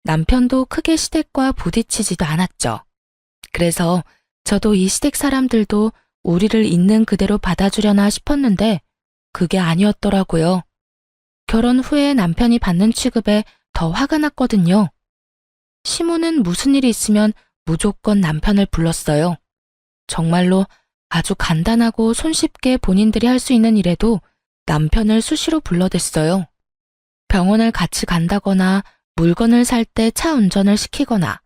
남편도 크게 시댁과 부딪히지도 않았죠. 그래서 저도 이 시댁 사람들도 우리를 있는 그대로 받아주려나 싶었는데 그게 아니었더라고요. 결혼 후에 남편이 받는 취급에 더 화가 났거든요. 시모는 무슨 일이 있으면 무조건 남편을 불렀어요. 정말로 아주 간단하고 손쉽게 본인들이 할 수 있는 일에도 남편을 수시로 불러댔어요. 병원을 같이 간다거나 물건을 살 때 차 운전을 시키거나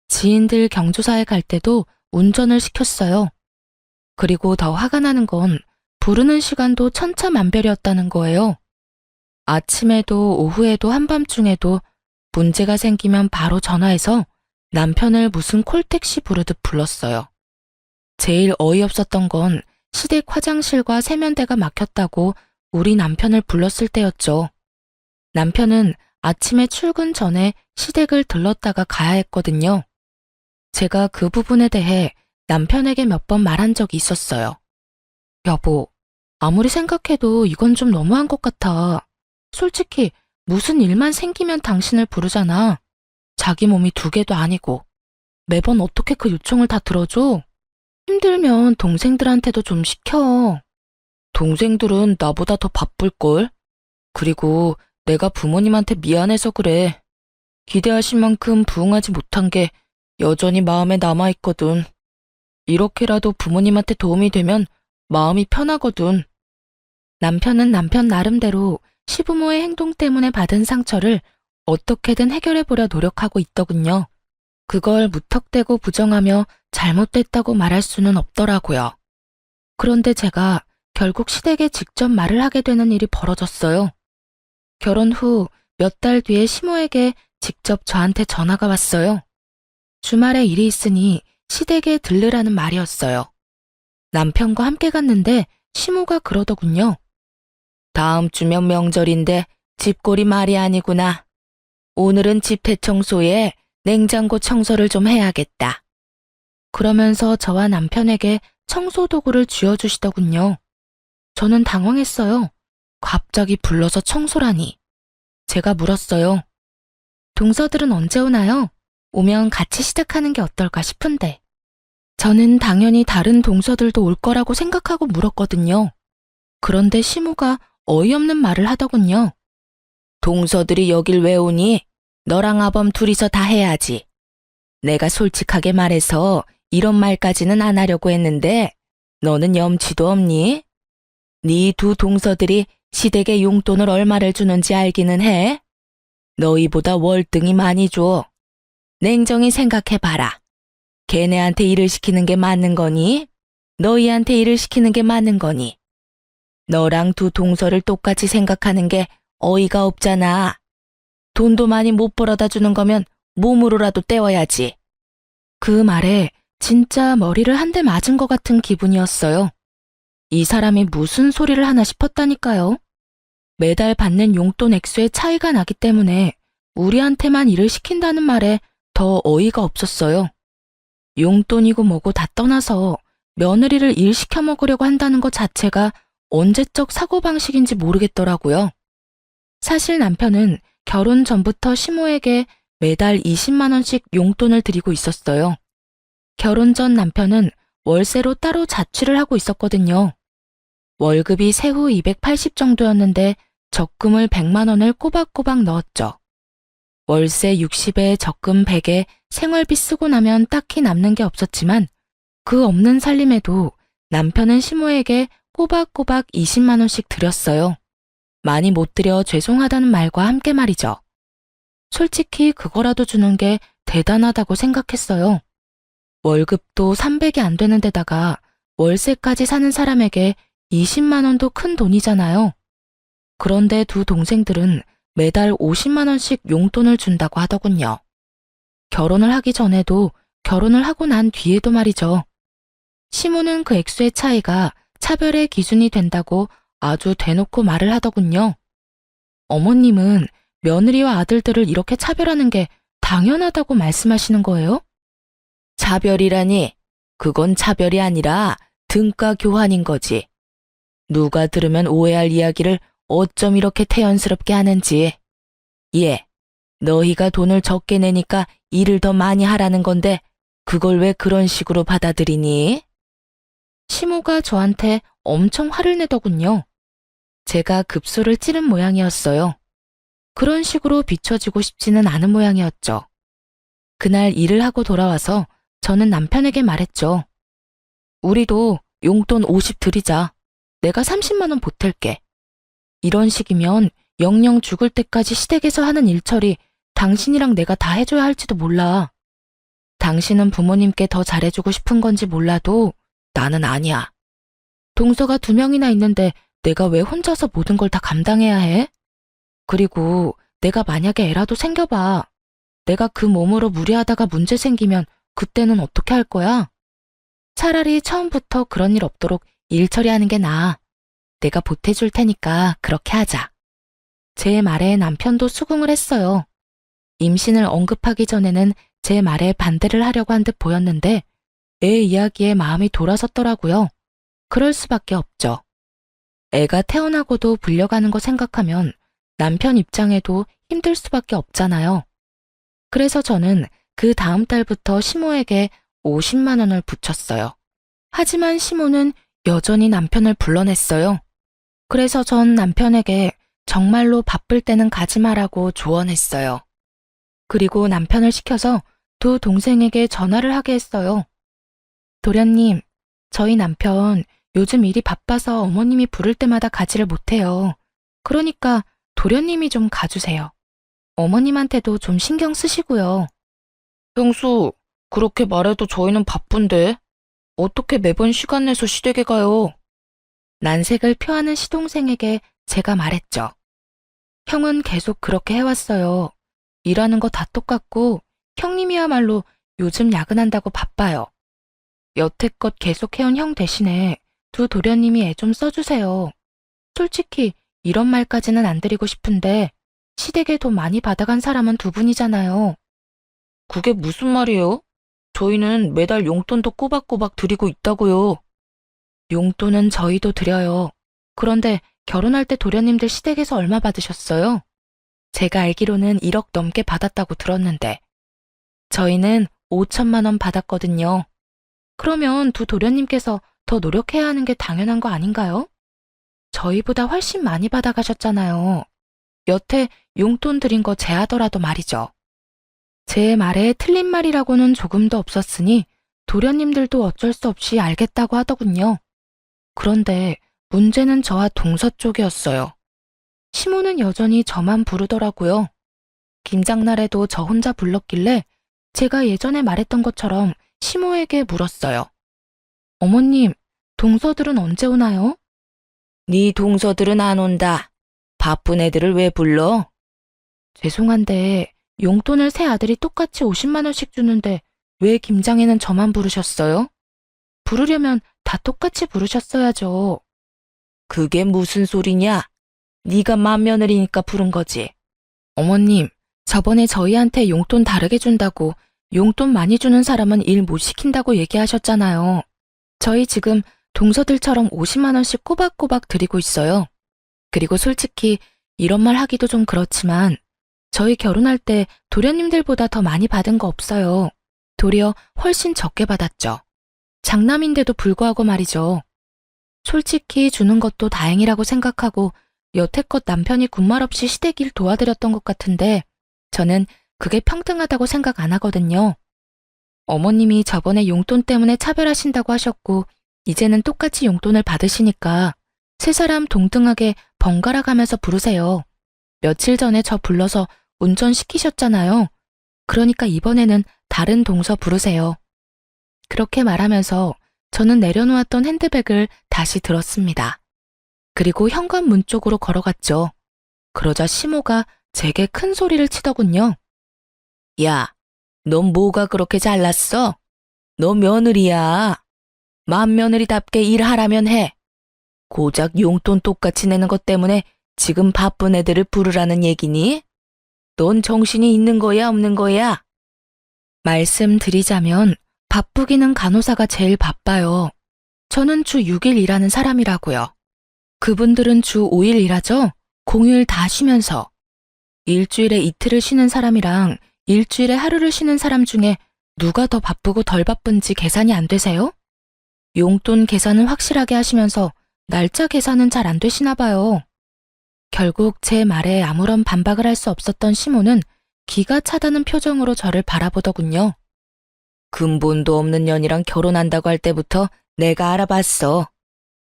지인들 경조사에 갈 때도 운전을 시켰어요. 그리고 더 화가 나는 건 부르는 시간도 천차만별이었다는 거예요. 아침에도 오후에도 한밤중에도 문제가 생기면 바로 전화해서 남편을 무슨 콜택시 부르듯 불렀어요. 제일 어이없었던 건 시댁 화장실과 세면대가 막혔다고 우리 남편을 불렀을 때였죠. 남편은 아침에 출근 전에 시댁을 들렀다가 가야 했거든요. 제가 그 부분에 대해 남편에게 몇 번 말한 적이 있었어요. 여보, 아무리 생각해도 이건 좀 너무한 것 같아. 솔직히 무슨 일만 생기면 당신을 부르잖아. 자기 몸이 두 개도 아니고. 매번 어떻게 그 요청을 다 들어줘? 힘들면 동생들한테도 좀 시켜. 동생들은 나보다 더 바쁠걸? 그리고 내가 부모님한테 미안해서 그래. 기대하신 만큼 부응하지 못한 게 여전히 마음에 남아있거든. 이렇게라도 부모님한테 도움이 되면 마음이 편하거든. 남편은 남편 나름대로 시부모의 행동 때문에 받은 상처를 어떻게든 해결해보려 노력하고 있더군요. 그걸 무턱대고 부정하며 잘못됐다고 말할 수는 없더라고요. 그런데 제가 결국 시댁에 직접 말을 하게 되는 일이 벌어졌어요. 결혼 후 몇 달 뒤에 시모에게 직접 저한테 전화가 왔어요. 주말에 일이 있으니 시댁에 들르라는 말이었어요. 남편과 함께 갔는데 시모가 그러더군요. 다음 주면 명절인데 집골이 말이 아니구나. 오늘은 집 대청소에 냉장고 청소를 좀 해야겠다. 그러면서 저와 남편에게 청소 도구를 쥐어주시더군요. 저는 당황했어요. 갑자기 불러서 청소라니. 제가 물었어요. 동서들은 언제 오나요? 오면 같이 시작하는 게 어떨까 싶은데. 저는 당연히 다른 동서들도 올 거라고 생각하고 물었거든요. 그런데 시모가 어이없는 말을 하더군요. 동서들이 여길 왜 오니? 너랑 아범 둘이서 다 해야지. 내가 솔직하게 말해서 이런 말까지는 안 하려고 했는데 너는 염치도 없니? 네 두 동서들이 시댁에 용돈을 얼마를 주는지 알기는 해? 너희보다 월등히 많이 줘. 냉정히 생각해봐라. 걔네한테 일을 시키는 게 맞는 거니? 너희한테 일을 시키는 게 맞는 거니? 너랑 두 동서를 똑같이 생각하는 게 어이가 없잖아. 돈도 많이 못 벌어다 주는 거면 몸으로라도 때워야지. 그 말에 진짜 머리를 한 대 맞은 것 같은 기분이었어요. 이 사람이 무슨 소리를 하나 싶었다니까요. 매달 받는 용돈 액수의 차이가 나기 때문에 우리한테만 일을 시킨다는 말에 더 어이가 없었어요. 용돈이고 뭐고 다 떠나서 며느리를 일 시켜 먹으려고 한다는 것 자체가 언제적 사고방식인지 모르겠더라고요. 사실 남편은 결혼 전부터 시모에게 매달 20만 원씩 용돈을 드리고 있었어요. 결혼 전 남편은 월세로 따로 자취를 하고 있었거든요. 월급이 세후 280 정도였는데 적금을 100만 원을 꼬박꼬박 넣었죠. 월세 60에 적금 100에 생활비 쓰고 나면 딱히 남는 게 없었지만 그 없는 살림에도 남편은 시모에게 꼬박꼬박 20만 원씩 드렸어요. 많이 못 드려 죄송하다는 말과 함께 말이죠. 솔직히 그거라도 주는 게 대단하다고 생각했어요. 월급도 300이 안 되는 데다가 월세까지 사는 사람에게 20만 원도 큰 돈이잖아요. 그런데 두 동생들은 매달 50만 원씩 용돈을 준다고 하더군요. 결혼을 하기 전에도 결혼을 하고 난 뒤에도 말이죠. 시모는 그 액수의 차이가 차별의 기준이 된다고 아주 대놓고 말을 하더군요. 어머님은 며느리와 아들들을 이렇게 차별하는 게 당연하다고 말씀하시는 거예요? 차별이라니, 그건 차별이 아니라 등가 교환인 거지. 누가 들으면 오해할 이야기를 어쩜 이렇게 태연스럽게 하는지. 예, 너희가 돈을 적게 내니까 일을 더 많이 하라는 건데 그걸 왜 그런 식으로 받아들이니? 시모가 저한테 엄청 화를 내더군요. 제가 급소를 찌른 모양이었어요. 그런 식으로 비춰지고 싶지는 않은 모양이었죠. 그날 일을 하고 돌아와서 저는 남편에게 말했죠. 우리도 용돈 50 드리자. 내가 30만 원 보탤게. 이런 식이면 영영 죽을 때까지 시댁에서 하는 일처리 당신이랑 내가 다 해줘야 할지도 몰라. 당신은 부모님께 더 잘해주고 싶은 건지 몰라도 나는 아니야. 동서가 2명이나 있는데 내가 왜 혼자서 모든 걸 다 감당해야 해? 그리고 내가 만약에 애라도 생겨봐. 내가 그 몸으로 무리하다가 문제 생기면 그때는 어떻게 할 거야? 차라리 처음부터 그런 일 없도록 일 처리하는 게 나아. 내가 보태줄 테니까 그렇게 하자. 제 말에 남편도 수긍을 했어요. 임신을 언급하기 전에는 제 말에 반대를 하려고 한 듯 보였는데 애 이야기에 마음이 돌아섰더라고요. 그럴 수밖에 없죠. 애가 태어나고도 불려가는 거 생각하면 남편 입장에도 힘들 수밖에 없잖아요. 그래서 저는 그 다음 달부터 시모에게 50만 원을 붙였어요. 하지만 시모는 여전히 남편을 불러냈어요. 그래서 전 남편에게 정말로 바쁠 때는 가지 마라고 조언했어요. 그리고 남편을 시켜서 두 동생에게 전화를 하게 했어요. 도련님, 저희 남편 요즘 일이 바빠서 어머님이 부를 때마다 가지를 못해요. 그러니까 도련님이 좀 가주세요. 어머님한테도 좀 신경 쓰시고요. 형수, 그렇게 말해도 저희는 바쁜데 어떻게 매번 시간 내서 시댁에 가요? 난색을 표하는 시동생에게 제가 말했죠. 형은 계속 그렇게 해왔어요. 일하는 거 다 똑같고 형님이야말로 요즘 야근한다고 바빠요. 여태껏 계속 해온 형 대신에 두 도련님이 애 좀 써주세요. 솔직히 이런 말까지는 안 드리고 싶은데 시댁에 돈 많이 받아간 사람은 두 분이잖아요. 그게 무슨 말이에요? 저희는 매달 용돈도 꼬박꼬박 드리고 있다고요. 용돈은 저희도 드려요. 그런데 결혼할 때 도련님들 시댁에서 얼마 받으셨어요? 제가 알기로는 1억 넘게 받았다고 들었는데. 저희는 5천만 원 받았거든요. 그러면 두 도련님께서 더 노력해야 하는 게 당연한 거 아닌가요? 저희보다 훨씬 많이 받아가셨잖아요. 여태 용돈 드린 거 제하더라도 말이죠. 제 말에 틀린 말이라고는 조금도 없었으니 도련님들도 어쩔 수 없이 알겠다고 하더군요. 그런데 문제는 저와 동서 쪽이었어요. 시모는 여전히 저만 부르더라고요. 김장날에도 저 혼자 불렀길래 제가 예전에 말했던 것처럼 시모에게 물었어요. 어머님, 동서들은 언제 오나요? 네 동서들은 안 온다. 바쁜 애들을 왜 불러? 죄송한데 용돈을 세 아들이 똑같이 50만 원씩 주는데 왜 김장에는 저만 부르셨어요? 부르려면 다 똑같이 부르셨어야죠. 그게 무슨 소리냐? 네가 맏며느리니까 부른 거지. 어머님, 저번에 저희한테 용돈 다르게 준다고 용돈 많이 주는 사람은 일 못 시킨다고 얘기하셨잖아요. 저희 지금 동서들처럼 50만 원씩 꼬박꼬박 드리고 있어요. 그리고 솔직히 이런 말 하기도 좀 그렇지만 저희 결혼할 때 도련님들보다 더 많이 받은 거 없어요. 도리어 훨씬 적게 받았죠. 장남인데도 불구하고 말이죠. 솔직히 주는 것도 다행이라고 생각하고 여태껏 남편이 군말 없이 시댁일 도와드렸던 것 같은데 저는 그게 평등하다고 생각 안 하거든요. 어머님이 저번에 용돈 때문에 차별하신다고 하셨고 이제는 똑같이 용돈을 받으시니까 세 사람 동등하게 번갈아 가면서 부르세요. 며칠 전에 저 불러서 운전시키셨잖아요. 그러니까 이번에는 다른 동서 부르세요. 그렇게 말하면서 저는 내려놓았던 핸드백을 다시 들었습니다. 그리고 현관문 쪽으로 걸어갔죠. 그러자 시모가 제게 큰 소리를 치더군요. 야, 넌 뭐가 그렇게 잘났어? 너 며느리야. 맏며느리답게 일하라면 해. 고작 용돈 똑같이 내는 것 때문에 지금 바쁜 애들을 부르라는 얘기니? 넌 정신이 있는 거야, 없는 거야? 말씀드리자면 바쁘기는 간호사가 제일 바빠요. 저는 주 6일 일하는 사람이라고요. 그분들은 주 5일 일하죠? 공휴일 다 쉬면서. 일주일에 이틀을 쉬는 사람이랑 일주일에 하루를 쉬는 사람 중에 누가 더 바쁘고 덜 바쁜지 계산이 안 되세요? 용돈 계산은 확실하게 하시면서 날짜 계산은 잘 안 되시나 봐요. 결국 제 말에 아무런 반박을 할 수 없었던 시모는 기가 차다는 표정으로 저를 바라보더군요. 근본도 없는 년이랑 결혼한다고 할 때부터 내가 알아봤어.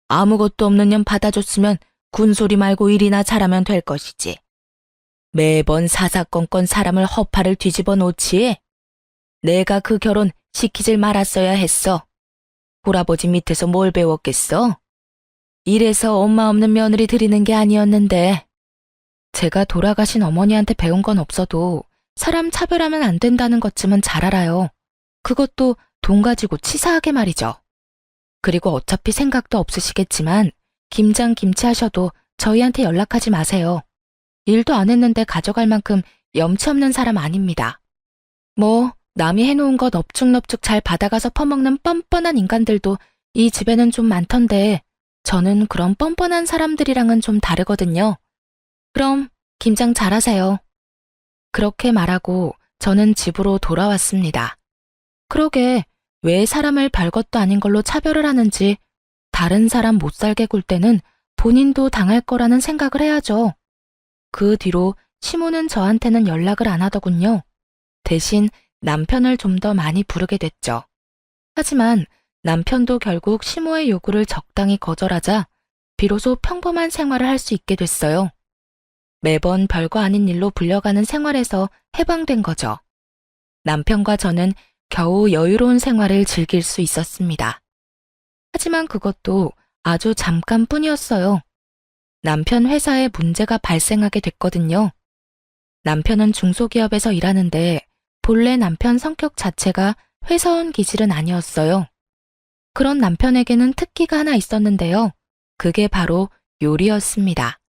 아무것도 없는 년 받아줬으면 군소리 말고 일이나 잘하면 될 것이지. 매번 사사건건 사람을 허파를 뒤집어 놓지. 내가 그 결혼 시키질 말았어야 했어. 할아버지 밑에서 뭘 배웠겠어? 이래서 엄마 없는 며느리 드리는 게 아니었는데. 제가 돌아가신 어머니한테 배운 건 없어도 사람 차별하면 안 된다는 것쯤은 잘 알아요. 그것도 돈 가지고 치사하게 말이죠. 그리고 어차피 생각도 없으시겠지만 김장 김치 하셔도 저희한테 연락하지 마세요. 일도 안 했는데 가져갈 만큼 염치 없는 사람 아닙니다. 뭐 남이 해놓은 것 넙죽넙죽 잘 받아가서 퍼먹는 뻔뻔한 인간들도 이 집에는 좀 많던데 저는 그런 뻔뻔한 사람들이랑은 좀 다르거든요. 그럼 김장 잘하세요. 그렇게 말하고 저는 집으로 돌아왔습니다. 그러게 왜 사람을 별것도 아닌 걸로 차별을 하는지 다른 사람 못 살게 굴 때는 본인도 당할 거라는 생각을 해야죠. 그 뒤로 시모는 저한테는 연락을 안 하더군요. 대신 남편을 좀 더 많이 부르게 됐죠. 하지만 남편도 결국 시모의 요구를 적당히 거절하자 비로소 평범한 생활을 할 수 있게 됐어요. 매번 별거 아닌 일로 불려가는 생활에서 해방된 거죠. 남편과 저는 겨우 여유로운 생활을 즐길 수 있었습니다. 하지만 그것도 아주 잠깐뿐이었어요. 남편 회사에 문제가 발생하게 됐거든요. 남편은 중소기업에서 일하는데 본래 남편 성격 자체가 회사원 기질은 아니었어요. 그런 남편에게는 특기가 하나 있었는데요. 그게 바로 요리였습니다.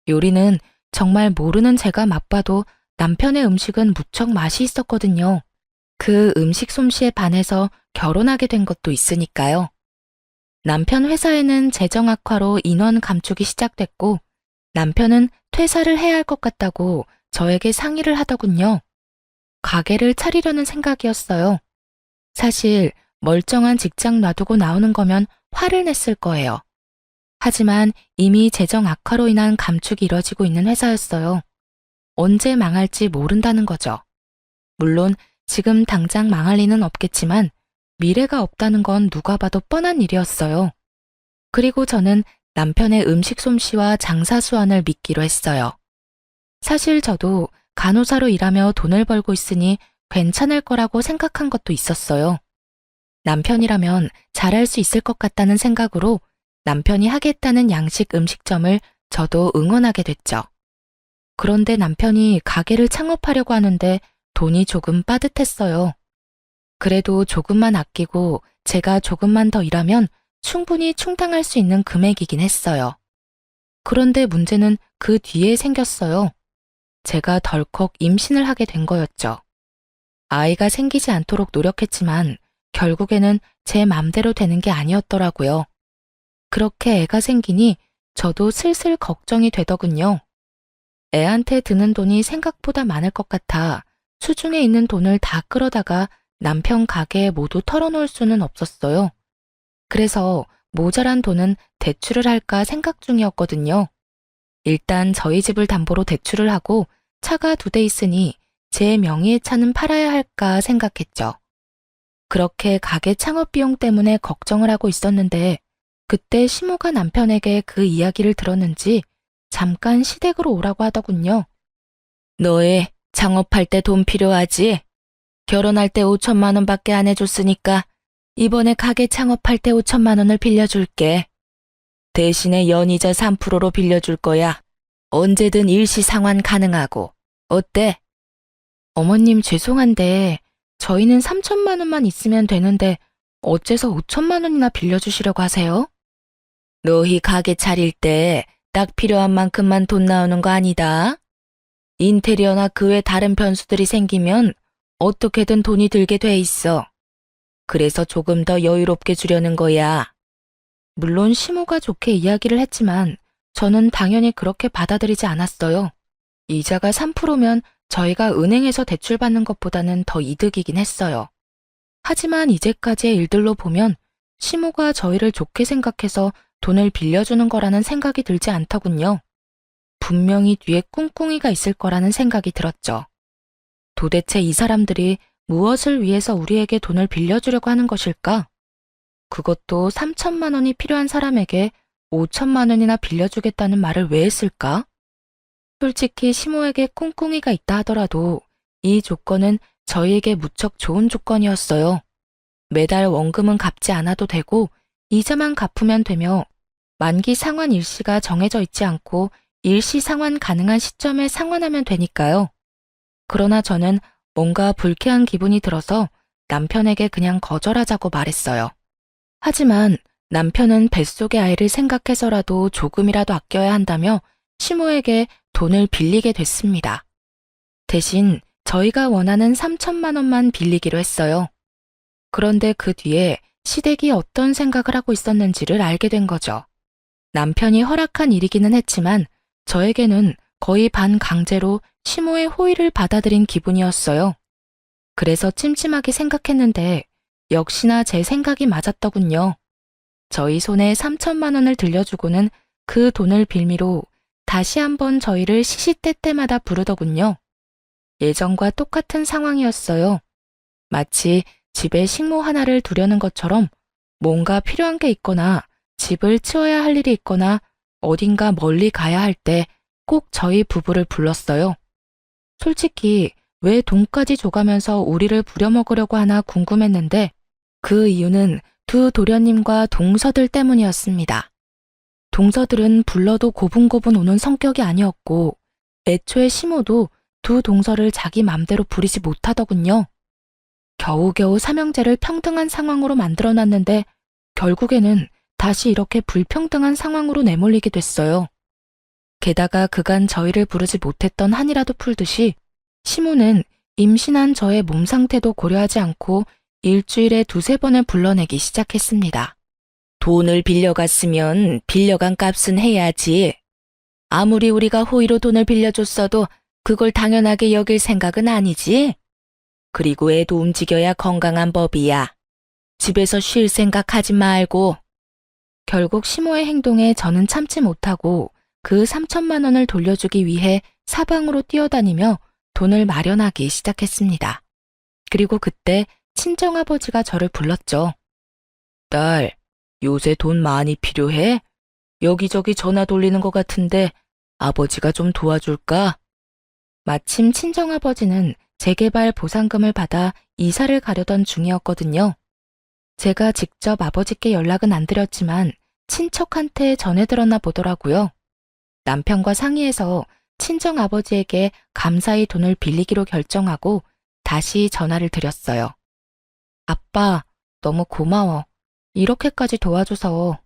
요리는 정말 모르는 제가 맛봐도 남편의 음식은 무척 맛이 있었거든요. 그 음식 솜씨에 반해서 결혼하게 된 것도 있으니까요. 남편 회사에는 재정 악화로 인원 감축이 시작됐고 남편은 퇴사를 해야 할 것 같다고 저에게 상의를 하더군요. 가게를 차리려는 생각이었어요. 사실 멀쩡한 직장 놔두고 나오는 거면 화를 냈을 거예요. 하지만 이미 재정 악화로 인한 감축이 이뤄지고 있는 회사였어요. 언제 망할지 모른다는 거죠. 물론 지금 당장 망할 리는 없겠지만 미래가 없다는 건 누가 봐도 뻔한 일이었어요. 그리고 저는 남편의 음식 솜씨와 장사 수완을 믿기로 했어요. 사실 저도 간호사로 일하며 돈을 벌고 있으니 괜찮을 거라고 생각한 것도 있었어요. 남편이라면 잘할 수 있을 것 같다는 생각으로 남편이 하겠다는 양식 음식점을 저도 응원하게 됐죠. 그런데 남편이 가게를 창업하려고 하는데 돈이 조금 빠듯했어요. 그래도 조금만 아끼고 제가 조금만 더 일하면 충분히 충당할 수 있는 금액이긴 했어요. 그런데 문제는 그 뒤에 생겼어요. 제가 덜컥 임신을 하게 된 거였죠. 아이가 생기지 않도록 노력했지만 결국에는 제 맘대로 되는 게 아니었더라고요. 그렇게 애가 생기니 저도 슬슬 걱정이 되더군요. 애한테 드는 돈이 생각보다 많을 것 같아 수중에 있는 돈을 다 끌어다가 남편 가게에 모두 털어놓을 수는 없었어요. 그래서 모자란 돈은 대출을 할까 생각 중이었거든요. 일단 저희 집을 담보로 대출을 하고 차가 2대 있으니 제 명의의 차는 팔아야 할까 생각했죠. 그렇게 가게 창업 비용 때문에 걱정을 하고 있었는데 그때 시모가 남편에게 그 이야기를 들었는지 잠깐 시댁으로 오라고 하더군요. 너애 창업할 때 돈 필요하지? 결혼할 때 5천만 원밖에 안 해줬으니까 이번에 가게 창업할 때 5천만 원을 빌려줄게. 대신에 연이자 3%로 빌려줄 거야. 언제든 일시 상환 가능하고. 어때? 어머님 죄송한데 저희는 3천만 원만 있으면 되는데 어째서 5천만 원이나 빌려주시려고 하세요? 너희 가게 차릴 때 딱 필요한 만큼만 돈 나오는 거 아니다. 인테리어나 그 외 다른 변수들이 생기면 어떻게든 돈이 들게 돼 있어. 그래서 조금 더 여유롭게 주려는 거야. 물론 시모가 좋게 이야기를 했지만 저는 당연히 그렇게 받아들이지 않았어요. 이자가 3%면 저희가 은행에서 대출받는 것보다는 더 이득이긴 했어요. 하지만 이제까지의 일들로 보면 시모가 저희를 좋게 생각해서 돈을 빌려주는 거라는 생각이 들지 않더군요. 분명히 뒤에 꿍꿍이가 있을 거라는 생각이 들었죠. 도대체 이 사람들이 무엇을 위해서 우리에게 돈을 빌려주려고 하는 것일까? 그것도 3천만 원이 필요한 사람에게 5천만 원이나 빌려주겠다는 말을 왜 했을까? 솔직히 시모에게 꿍꿍이가 있다 하더라도 이 조건은 저희에게 무척 좋은 조건이었어요. 매달 원금은 갚지 않아도 되고 이자만 갚으면 되며 만기 상환 일시가 정해져 있지 않고 일시 상환 가능한 시점에 상환하면 되니까요. 그러나 저는 뭔가 불쾌한 기분이 들어서 남편에게 그냥 거절하자고 말했어요. 하지만 남편은 뱃속의 아이를 생각해서라도 조금이라도 아껴야 한다며 시모에게 돈을 빌리게 됐습니다. 대신 저희가 원하는 3천만 원만 빌리기로 했어요. 그런데 그 뒤에 시댁이 어떤 생각을 하고 있었는지를 알게 된 거죠. 남편이 허락한 일이기는 했지만 저에게는 거의 반강제로 시모의 호의를 받아들인 기분이었어요. 그래서 찜찜하게 생각했는데 역시나 제 생각이 맞았더군요. 저희 손에 3천만 원을 들려주고는 그 돈을 빌미로 다시 한번 저희를 시시때때마다 부르더군요. 예전과 똑같은 상황이었어요. 마치 집에 식모 하나를 두려는 것처럼 뭔가 필요한 게 있거나 집을 치워야 할 일이 있거나 어딘가 멀리 가야 할 때 꼭 저희 부부를 불렀어요. 솔직히 왜 돈까지 줘가면서 우리를 부려먹으려고 하나 궁금했는데 그 이유는 두 도련님과 동서들 때문이었습니다. 동서들은 불러도 고분고분 오는 성격이 아니었고 애초에 시모도 두 동서를 자기 맘대로 부리지 못하더군요. 겨우겨우 삼형제를 평등한 상황으로 만들어놨는데 결국에는 다시 이렇게 불평등한 상황으로 내몰리게 됐어요. 게다가 그간 저희를 부르지 못했던 한이라도 풀듯이 시모는 임신한 저의 몸 상태도 고려하지 않고 일주일에 2-3번을 불러내기 시작했습니다. 돈을 빌려갔으면 빌려간 값은 해야지. 아무리 우리가 호의로 돈을 빌려줬어도 그걸 당연하게 여길 생각은 아니지. 그리고 애도 움직여야 건강한 법이야. 집에서 쉴 생각하지 말고. 결국 시모의 행동에 저는 참지 못하고 그 3천만 원을 돌려주기 위해 사방으로 뛰어다니며 돈을 마련하기 시작했습니다. 그리고 그때 친정아버지가 저를 불렀죠. 딸, 요새 돈 많이 필요해? 여기저기 전화 돌리는 것 같은데 아버지가 좀 도와줄까? 마침 친정아버지는 재개발 보상금을 받아 이사를 가려던 중이었거든요. 제가 직접 아버지께 연락은 안 드렸지만 친척한테 전해들었나 보더라고요. 남편과 상의해서 친정아버지에게 감사히 돈을 빌리기로 결정하고 다시 전화를 드렸어요. 아빠, 너무 고마워. 이렇게까지 도와줘서.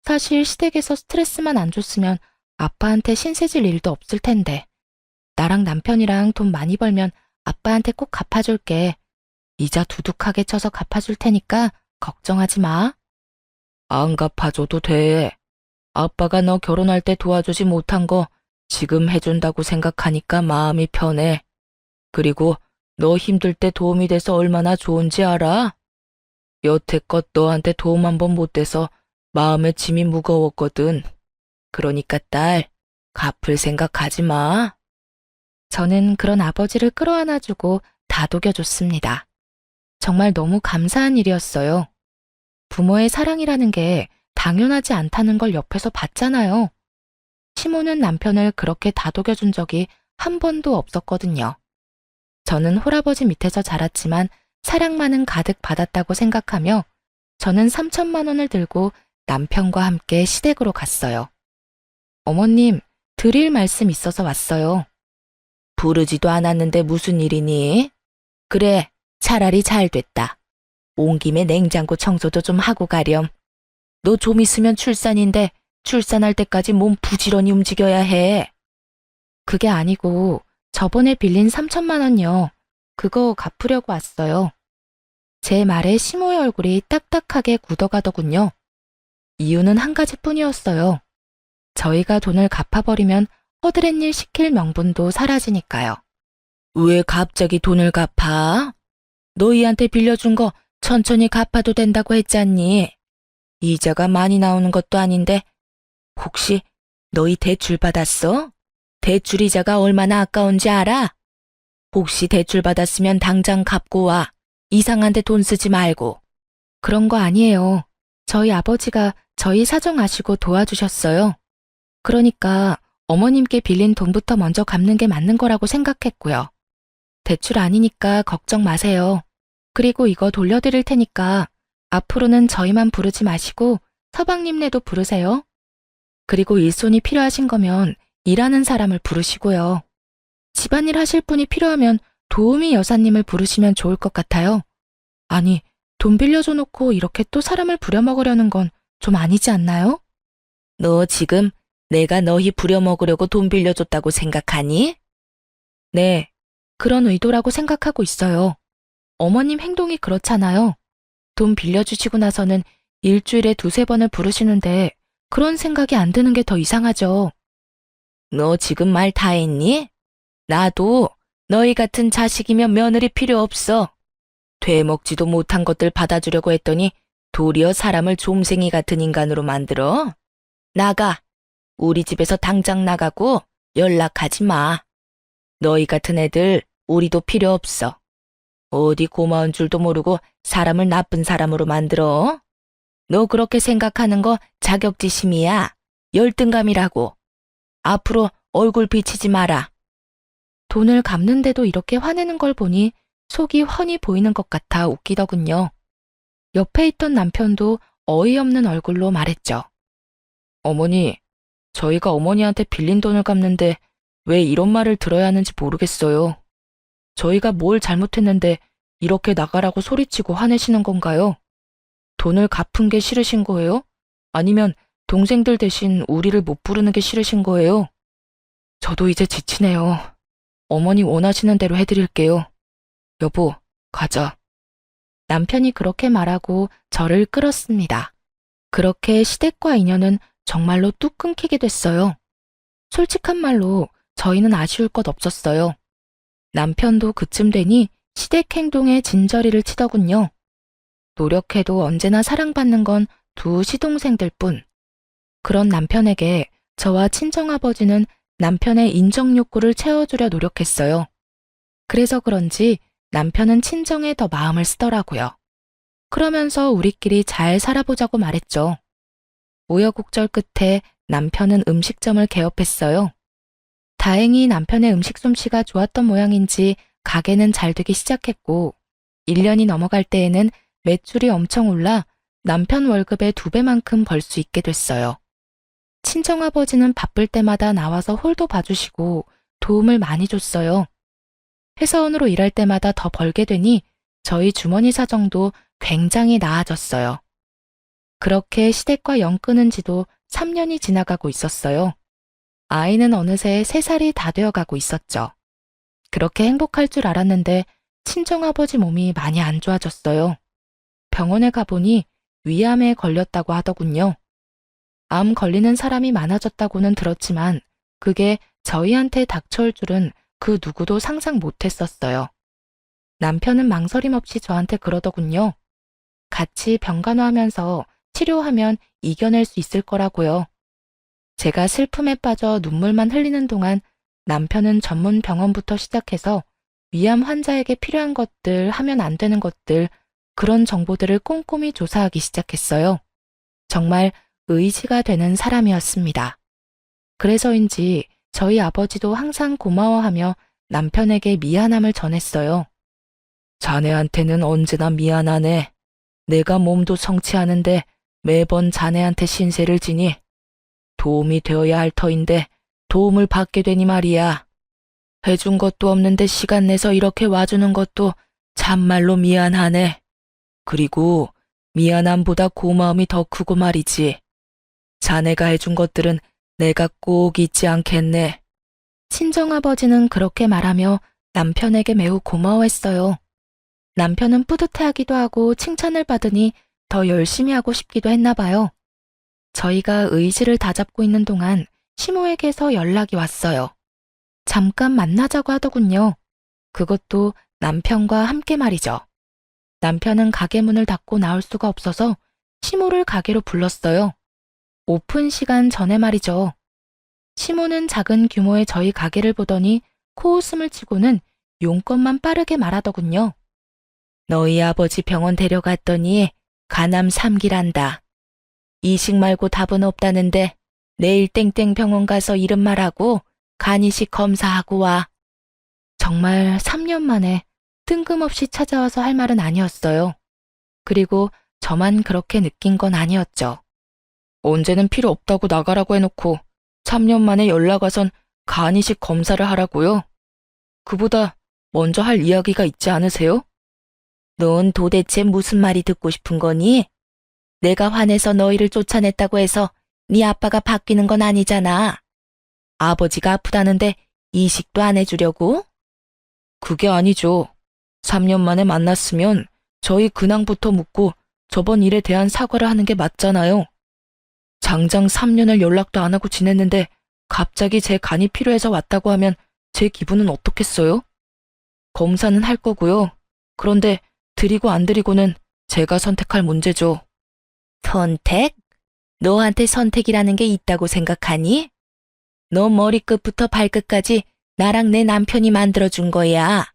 사실 시댁에서 스트레스만 안 줬으면 아빠한테 신세질 일도 없을 텐데. 나랑 남편이랑 돈 많이 벌면 아빠한테 꼭 갚아줄게. 이자 두둑하게 쳐서 갚아줄 테니까 걱정하지 마. 안 갚아줘도 돼. 아빠가 너 결혼할 때 도와주지 못한 거 지금 해준다고 생각하니까 마음이 편해. 그리고 너 힘들 때 도움이 돼서 얼마나 좋은지 알아? 여태껏 너한테 도움 한 번 못 돼서 마음에 짐이 무거웠거든. 그러니까 딸, 갚을 생각하지 마. 저는 그런 아버지를 끌어안아주고 다독여줬습니다. 정말 너무 감사한 일이었어요. 부모의 사랑이라는 게 당연하지 않다는 걸 옆에서 봤잖아요. 시모는 남편을 그렇게 다독여준 적이 한 번도 없었거든요. 저는 홀아버지 밑에서 자랐지만 사랑만은 가득 받았다고 생각하며 저는 3천만 원을 들고 남편과 함께 시댁으로 갔어요. 어머님, 드릴 말씀 있어서 왔어요. 부르지도 않았는데 무슨 일이니? 그래, 차라리 잘 됐다. 온 김에 냉장고 청소도 좀 하고 가렴. 너 좀 있으면 출산인데 출산할 때까지 몸 부지런히 움직여야 해. 그게 아니고 저번에 빌린 3천만 원요. 그거 갚으려고 왔어요. 제 말에 시모의 얼굴이 딱딱하게 굳어가더군요. 이유는 한 가지뿐이었어요. 저희가 돈을 갚아버리면 허드렛 일 시킬 명분도 사라지니까요. 왜 갑자기 돈을 갚아? 너희한테 빌려준 거 천천히 갚아도 된다고 했잖니. 이자가 많이 나오는 것도 아닌데 혹시 너희 대출 받았어? 대출 이자가 얼마나 아까운지 알아? 혹시 대출 받았으면 당장 갚고 와. 이상한 데 돈 쓰지 말고. 그런 거 아니에요. 저희 아버지가 저희 사정 아시고 도와주셨어요. 그러니까 어머님께 빌린 돈부터 먼저 갚는 게 맞는 거라고 생각했고요. 대출 아니니까 걱정 마세요. 그리고 이거 돌려드릴 테니까 앞으로는 저희만 부르지 마시고 서방님네도 부르세요. 그리고 일손이 필요하신 거면 일하는 사람을 부르시고요. 집안일 하실 분이 필요하면 도우미 여사님을 부르시면 좋을 것 같아요. 아니, 돈 빌려줘 놓고 이렇게 또 사람을 부려먹으려는 건 좀 아니지 않나요? 너 지금 내가 너희 부려먹으려고 돈 빌려줬다고 생각하니? 네, 그런 의도라고 생각하고 있어요. 어머님 행동이 그렇잖아요. 돈 빌려주시고 나서는 일주일에 두세 번을 부르시는데 그런 생각이 안 드는 게 더 이상하죠. 너 지금 말 다 했니? 나도 너희 같은 자식이면 며느리 필요 없어. 되먹지도 못한 것들 받아주려고 했더니 도리어 사람을 좀생이 같은 인간으로 만들어? 나가. 우리 집에서 당장 나가고 연락하지 마. 너희 같은 애들 우리도 필요 없어. 어디 고마운 줄도 모르고 사람을 나쁜 사람으로 만들어? 너 그렇게 생각하는 거 자격지심이야. 열등감이라고. 앞으로 얼굴 비치지 마라. 돈을 갚는데도 이렇게 화내는 걸 보니 속이 훤히 보이는 것 같아 웃기더군요. 옆에 있던 남편도 어이없는 얼굴로 말했죠. 어머니, 저희가 어머니한테 빌린 돈을 갚는데 왜 이런 말을 들어야 하는지 모르겠어요. 저희가 뭘 잘못했는데 이렇게 나가라고 소리치고 화내시는 건가요? 돈을 갚은 게 싫으신 거예요? 아니면 동생들 대신 우리를 못 부르는 게 싫으신 거예요? 저도 이제 지치네요. 어머니 원하시는 대로 해드릴게요. 여보, 가자. 남편이 그렇게 말하고 저를 끌었습니다. 그렇게 시댁과 인연은 정말로 뚝 끊기게 됐어요. 솔직한 말로 저희는 아쉬울 것 없었어요. 남편도 그쯤 되니 시댁 행동에 진저리를 치더군요. 노력해도 언제나 사랑받는 건 두 시동생들 뿐. 그런 남편에게 저와 친정아버지는 남편의 인정 욕구를 채워주려 노력했어요. 그래서 그런지 남편은 친정에 더 마음을 쓰더라고요. 그러면서 우리끼리 잘 살아보자고 말했죠. 우여곡절 끝에 남편은 음식점을 개업했어요. 다행히 남편의 음식 솜씨가 좋았던 모양인지 가게는 잘 되기 시작했고 1년이 넘어갈 때에는 매출이 엄청 올라 남편 월급의 2배만큼 벌 수 있게 됐어요. 친정아버지는 바쁠 때마다 나와서 홀도 봐주시고 도움을 많이 줬어요. 회사원으로 일할 때마다 더 벌게 되니 저희 주머니 사정도 굉장히 나아졌어요. 그렇게 시댁과 연 끊은 지도 3년이 지나가고 있었어요. 아이는 어느새 3살이 다 되어가고 있었죠. 그렇게 행복할 줄 알았는데 친정아버지 몸이 많이 안 좋아졌어요. 병원에 가보니 위암에 걸렸다고 하더군요. 암 걸리는 사람이 많아졌다고는 들었지만 그게 저희한테 닥쳐올 줄은 그 누구도 상상 못했었어요. 남편은 망설임 없이 저한테 그러더군요. 같이 병간호하면서 치료하면 이겨낼 수 있을 거라고요. 제가 슬픔에 빠져 눈물만 흘리는 동안 남편은 전문 병원부터 시작해서 위암 환자에게 필요한 것들, 하면 안 되는 것들, 그런 정보들을 꼼꼼히 조사하기 시작했어요. 정말 의지가 되는 사람이었습니다. 그래서인지 저희 아버지도 항상 고마워하며 남편에게 미안함을 전했어요. 자네한테는 언제나 미안하네. 내가 몸도 성취하는데 매번 자네한테 신세를 지니 도움이 되어야 할 터인데 도움을 받게 되니 말이야. 해준 것도 없는데 시간 내서 이렇게 와주는 것도 참말로 미안하네. 그리고 미안함보다 고마움이 더 크고 말이지. 자네가 해준 것들은 내가 꼭 잊지 않겠네. 친정아버지는 그렇게 말하며 남편에게 매우 고마워했어요. 남편은 뿌듯해하기도 하고 칭찬을 받으니 더 열심히 하고 싶기도 했나 봐요. 저희가 의지를 다잡고 있는 동안 시모에게서 연락이 왔어요. 잠깐 만나자고 하더군요. 그것도 남편과 함께 말이죠. 남편은 가게 문을 닫고 나올 수가 없어서 시모를 가게로 불렀어요. 오픈 시간 전에 말이죠. 시모는 작은 규모의 저희 가게를 보더니 코웃음을 치고는 용건만 빠르게 말하더군요. 너희 아버지 병원 데려갔더니 간암 3기란다. 이식 말고 답은 없다는데 내일 땡땡 병원 가서 이름 말하고 간이식 검사하고 와. 정말 3년 만에 뜬금없이 찾아와서 할 말은 아니었어요. 그리고 저만 그렇게 느낀 건 아니었죠. 언제는 필요 없다고 나가라고 해놓고 3년 만에 연락 와선 간이식 검사를 하라고요? 그보다 먼저 할 이야기가 있지 않으세요? 넌 도대체 무슨 말이 듣고 싶은 거니? 내가 화내서 너희를 쫓아냈다고 해서 네 아빠가 바뀌는 건 아니잖아. 아버지가 아프다는데 이식도 안 해주려고? 그게 아니죠. 3년 만에 만났으면 저희 근황부터 묻고 저번 일에 대한 사과를 하는 게 맞잖아요. 장장 3년을 연락도 안 하고 지냈는데 갑자기 제 간이 필요해서 왔다고 하면 제 기분은 어떻겠어요? 검사는 할 거고요. 그런데 드리고 안 드리고는 제가 선택할 문제죠. 선택? 너한테 선택이라는 게 있다고 생각하니? 너 머리끝부터 발끝까지 나랑 내 남편이 만들어준 거야.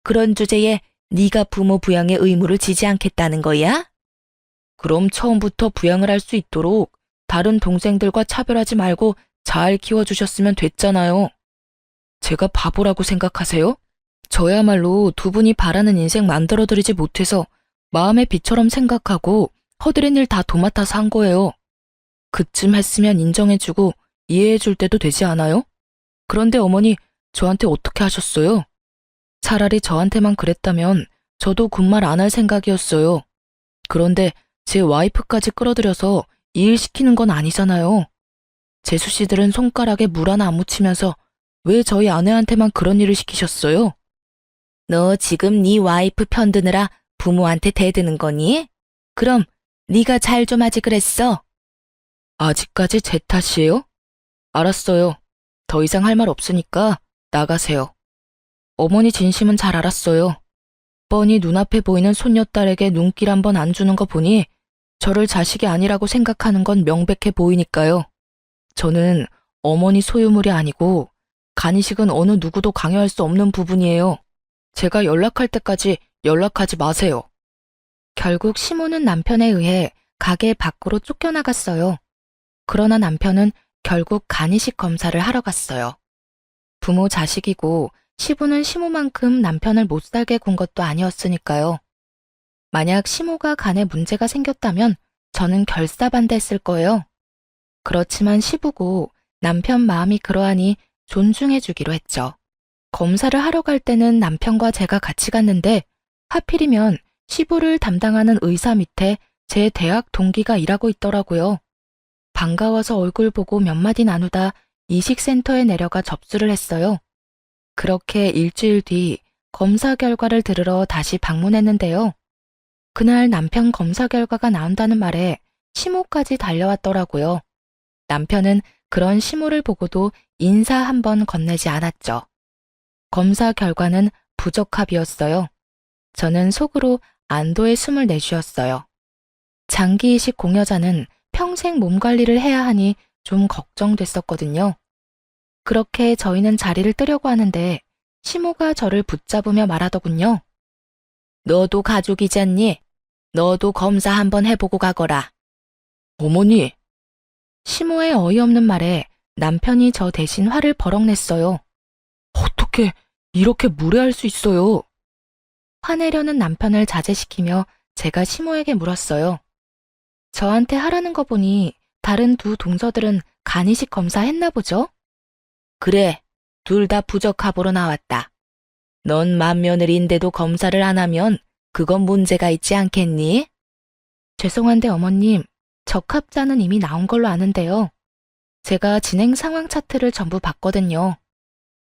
그런 주제에 네가 부모 부양의 의무를 지지 않겠다는 거야? 그럼 처음부터 부양을 할 수 있도록 다른 동생들과 차별하지 말고 잘 키워주셨으면 됐잖아요. 제가 바보라고 생각하세요? 저야말로 두 분이 바라는 인생 만들어드리지 못해서 마음의 비처럼 생각하고 허드렛 일 다 도맡아서 한 거예요. 그쯤 했으면 인정해주고 이해해줄 때도 되지 않아요? 그런데 어머니 저한테 어떻게 하셨어요? 차라리 저한테만 그랬다면 저도 군말 안 할 생각이었어요. 그런데 제 와이프까지 끌어들여서 이 일 시키는 건 아니잖아요. 재수 씨들은 손가락에 물 하나 안 묻히면서 왜 저희 아내한테만 그런 일을 시키셨어요? 너 지금 네 와이프 편드느라 부모한테 대드는 거니? 그럼 네가 잘 좀 하지 그랬어? 아직까지 제 탓이에요? 알았어요. 더 이상 할 말 없으니까 나가세요. 어머니 진심은 잘 알았어요. 뻔히 눈앞에 보이는 손녀딸에게 눈길 한번 안 주는 거 보니 저를 자식이 아니라고 생각하는 건 명백해 보이니까요. 저는 어머니 소유물이 아니고 간이식은 어느 누구도 강요할 수 없는 부분이에요. 제가 연락할 때까지 연락하지 마세요. 결국 시모는 남편에 의해 가게 밖으로 쫓겨나갔어요. 그러나 남편은 결국 간이식 검사를 하러 갔어요. 부모 자식이고 시부는 시모만큼 남편을 못 살게 군 것도 아니었으니까요. 만약 시모가 간에 문제가 생겼다면 저는 결사반대했을 거예요. 그렇지만 시부고 남편 마음이 그러하니 존중해주기로 했죠. 검사를 하러 갈 때는 남편과 제가 같이 갔는데 하필이면 시부를 담당하는 의사 밑에 제 대학 동기가 일하고 있더라고요. 반가워서 얼굴 보고 몇 마디 나누다 이식센터에 내려가 접수를 했어요. 그렇게 일주일 뒤 검사 결과를 들으러 다시 방문했는데요. 그날 남편 검사 결과가 나온다는 말에 시모까지 달려왔더라고요. 남편은 그런 시모를 보고도 인사 한 번 건네지 않았죠. 검사 결과는 부적합이었어요. 저는 속으로 안도의 숨을 내쉬었어요. 장기 이식 공여자는 평생 몸 관리를 해야 하니 좀 걱정됐었거든요. 그렇게 저희는 자리를 뜨려고 하는데 시모가 저를 붙잡으며 말하더군요. 너도 가족이잖니? 너도 검사 한번 해보고 가거라. 어머니! 시모의 어이없는 말에 남편이 저 대신 화를 버럭 냈어요. 어떻게 이렇게 무례할 수 있어요? 화내려는 남편을 자제시키며 제가 시모에게 물었어요. 저한테 하라는 거 보니 다른 두 동서들은 간이식 검사 했나 보죠? 그래, 둘 다 부적합으로 나왔다. 넌 맏며느리인데도 검사를 안 하면 그건 문제가 있지 않겠니? 죄송한데 어머님, 적합자는 이미 나온 걸로 아는데요. 제가 진행 상황 차트를 전부 봤거든요.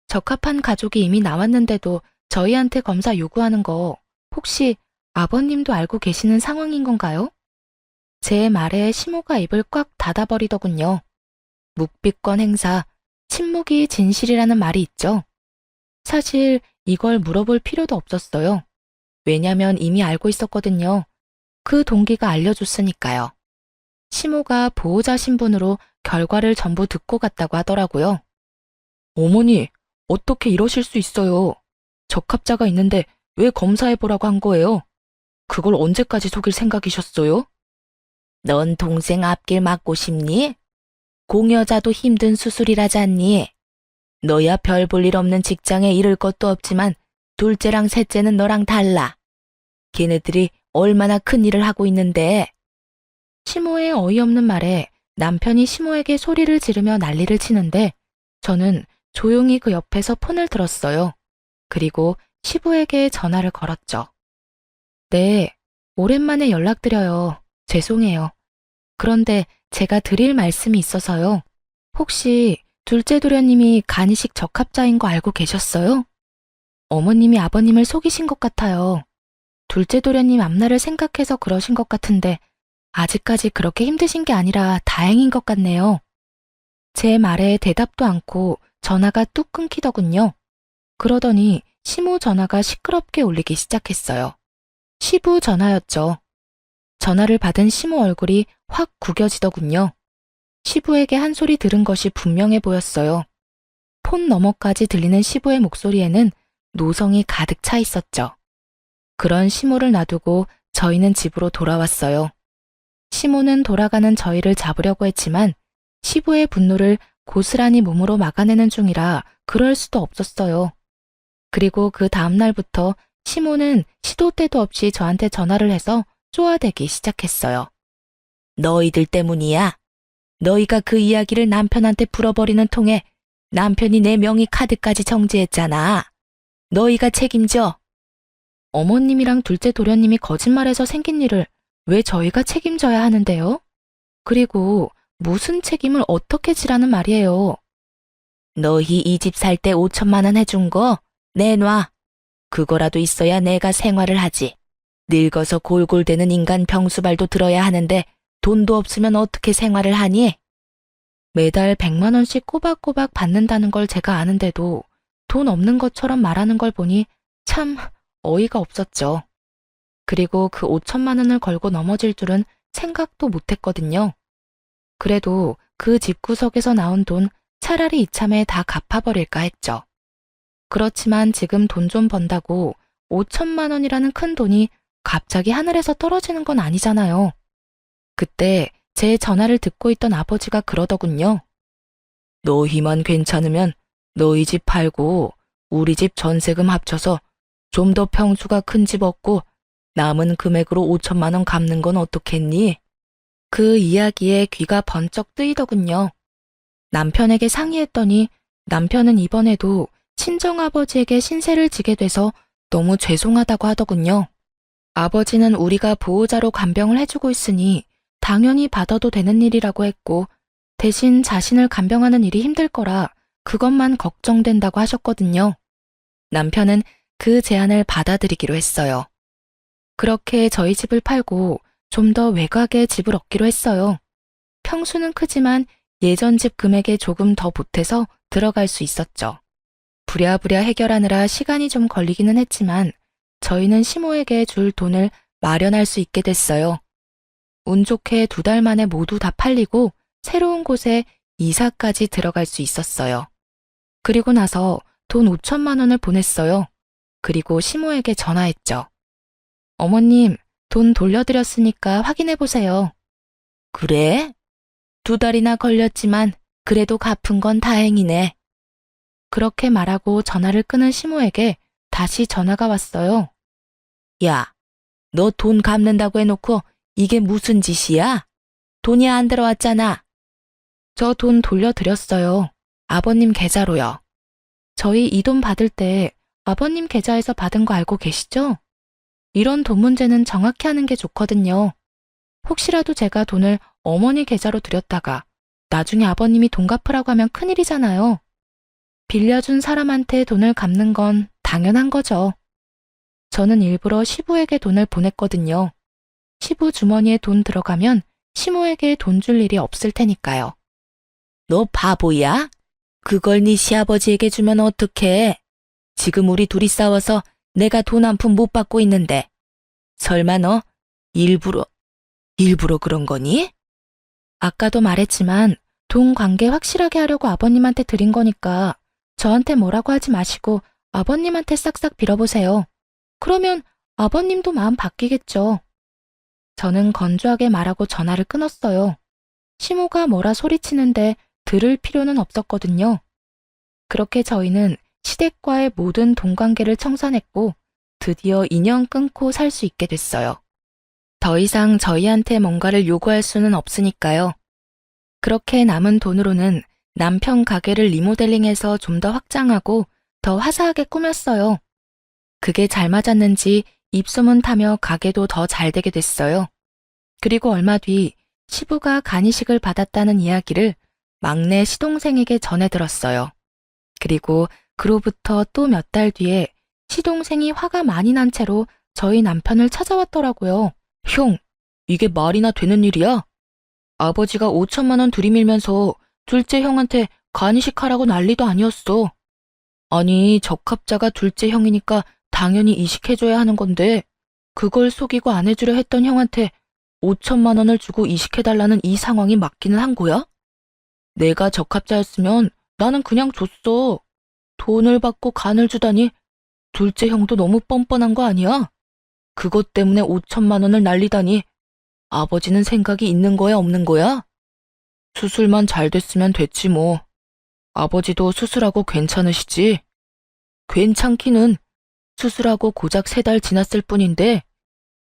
적합한 가족이 이미 나왔는데도 저희한테 검사 요구하는 거 혹시 아버님도 알고 계시는 상황인 건가요? 제 말에 시모가 입을 꽉 닫아버리더군요. 묵비권 행사, 침묵이 진실이라는 말이 있죠. 사실 이걸 물어볼 필요도 없었어요. 왜냐면 이미 알고 있었거든요. 그 동기가 알려줬으니까요. 시모가 보호자 신분으로 결과를 전부 듣고 갔다고 하더라고요. 어머니, 어떻게 이러실 수 있어요? 적합자가 있는데 왜 검사해보라고 한 거예요? 그걸 언제까지 속일 생각이셨어요? 넌 동생 앞길 막고 싶니? 공여자도 힘든 수술이라잖니. 너야 별 볼 일 없는 직장에 이를 것도 없지만 둘째랑 셋째는 너랑 달라. 걔네들이 얼마나 큰 일을 하고 있는데. 시모의 어이없는 말에 남편이 시모에게 소리를 지르며 난리를 치는데 저는 조용히 그 옆에서 폰을 들었어요. 그리고 시부에게 전화를 걸었죠. 네, 오랜만에 연락드려요. 죄송해요. 그런데 제가 드릴 말씀이 있어서요. 혹시 둘째 도련님이 간이식 적합자인 거 알고 계셨어요? 어머님이 아버님을 속이신 것 같아요. 둘째 도련님 앞날을 생각해서 그러신 것 같은데 아직까지 그렇게 힘드신 게 아니라 다행인 것 같네요. 제 말에 대답도 않고 전화가 뚝 끊기더군요. 그러더니 시모 전화가 시끄럽게 울리기 시작했어요. 시부 전화였죠. 전화를 받은 시모 얼굴이 확 구겨지더군요. 시부에게 한 소리 들은 것이 분명해 보였어요. 폰 너머까지 들리는 시부의 목소리에는 노성이 가득 차 있었죠. 그런 시모를 놔두고 저희는 집으로 돌아왔어요. 시모는 돌아가는 저희를 잡으려고 했지만 시부의 분노를 고스란히 몸으로 막아내는 중이라 그럴 수도 없었어요. 그리고 그 다음 날부터 시모는 시도 때도 없이 저한테 전화를 해서 쪼아대기 시작했어요. 너희들 때문이야. 너희가 그 이야기를 남편한테 풀어버리는 통에 남편이 내 명의 카드까지 정지했잖아. 너희가 책임져. 어머님이랑 둘째 도련님이 거짓말해서 생긴 일을 왜 저희가 책임져야 하는데요? 그리고 무슨 책임을 어떻게 지라는 말이에요? 너희 이 집 살 때 5천만 원 해준 거 내놔. 그거라도 있어야 내가 생활을 하지. 늙어서 골골대는 인간 병수발도 들어야 하는데 돈도 없으면 어떻게 생활을 하니? 매달 100만 원씩 꼬박꼬박 받는다는 걸 제가 아는데도 돈 없는 것처럼 말하는 걸 보니 참 어이가 없었죠. 그리고 그 5천만 원을 걸고 넘어질 줄은 생각도 못했거든요. 그래도 그 집구석에서 나온 돈 차라리 이참에 다 갚아버릴까 했죠. 그렇지만 지금 돈 좀 번다고 5천만 원이라는 큰 돈이 갑자기 하늘에서 떨어지는 건 아니잖아요. 그때 제 전화를 듣고 있던 아버지가 그러더군요. 너희만 괜찮으면 너희 집 팔고 우리 집 전세금 합쳐서 좀 더 평수가 큰 집 얻고 남은 금액으로 5천만 원 갚는 건 어떻겠니? 그 이야기에 귀가 번쩍 뜨이더군요. 남편에게 상의했더니 남편은 이번에도 친정아버지에게 신세를 지게 돼서 너무 죄송하다고 하더군요. 아버지는 우리가 보호자로 간병을 해주고 있으니 당연히 받아도 되는 일이라고 했고 대신 자신을 간병하는 일이 힘들 거라 그것만 걱정된다고 하셨거든요. 남편은 그 제안을 받아들이기로 했어요. 그렇게 저희 집을 팔고 좀 더 외곽에 집을 얻기로 했어요. 평수는 크지만 예전 집 금액에 조금 더 보태서 들어갈 수 있었죠. 부랴부랴 해결하느라 시간이 좀 걸리기는 했지만 저희는 시모에게 줄 돈을 마련할 수 있게 됐어요. 운 좋게 2달 만에 모두 다 팔리고 새로운 곳에 이사까지 들어갈 수 있었어요. 그리고 나서 돈 5천만 원을 보냈어요. 그리고 시모에게 전화했죠. 어머님, 돈 돌려드렸으니까 확인해보세요. 그래? 2달이나 걸렸지만 그래도 갚은 건 다행이네. 그렇게 말하고 전화를 끊은 시모에게 다시 전화가 왔어요. 야, 너 돈 갚는다고 해놓고 이게 무슨 짓이야? 돈이 안 들어왔잖아. 저 돈 돌려드렸어요. 아버님 계좌로요. 저희 이 돈 받을 때 아버님 계좌에서 받은 거 알고 계시죠? 이런 돈 문제는 정확히 하는 게 좋거든요. 혹시라도 제가 돈을 어머니 계좌로 드렸다가 나중에 아버님이 돈 갚으라고 하면 큰일이잖아요. 빌려준 사람한테 돈을 갚는 건 당연한 거죠. 저는 일부러 시부에게 돈을 보냈거든요. 시부 주머니에 돈 들어가면 시모에게 돈 줄 일이 없을 테니까요. 너 바보야? 그걸 네 시아버지에게 주면 어떡해? 지금 우리 둘이 싸워서 내가 돈 한 푼 못 받고 있는데. 설마 너 일부러 그런 거니? 아까도 말했지만 돈 관계 확실하게 하려고 아버님한테 드린 거니까 저한테 뭐라고 하지 마시고 아버님한테 싹싹 빌어보세요. 그러면 아버님도 마음 바뀌겠죠. 저는 건조하게 말하고 전화를 끊었어요. 시모가 뭐라 소리치는데 들을 필요는 없었거든요. 그렇게 저희는 시댁과의 모든 돈 관계를 청산했고 드디어 인연 끊고 살 수 있게 됐어요. 더 이상 저희한테 뭔가를 요구할 수는 없으니까요. 그렇게 남은 돈으로는 남편 가게를 리모델링해서 좀 더 확장하고 더 화사하게 꾸몄어요. 그게 잘 맞았는지 입소문 타며 가게도 더 잘 되게 됐어요. 그리고 얼마 뒤 시부가 간이식을 받았다는 이야기를 막내 시동생에게 전해 들었어요. 그리고 그로부터 또 몇 달 뒤에 시동생이 화가 많이 난 채로 저희 남편을 찾아왔더라고요. 형, 이게 말이나 되는 일이야? 아버지가 5천만 원 들이밀면서 둘째 형한테 간이식하라고 난리도 아니었어. 아니, 적합자가 둘째 형이니까 당연히 이식해줘야 하는 건데 그걸 속이고 안 해주려 했던 형한테 5천만 원을 주고 이식해달라는 이 상황이 맞기는 한 거야? 내가 적합자였으면 나는 그냥 줬어. 돈을 받고 간을 주다니 둘째 형도 너무 뻔뻔한 거 아니야? 그것 때문에 5천만 원을 날리다니 아버지는 생각이 있는 거야 없는 거야? 수술만 잘 됐으면 됐지 뭐. 아버지도 수술하고 괜찮으시지? 괜찮기는 수술하고 고작 3달 지났을 뿐인데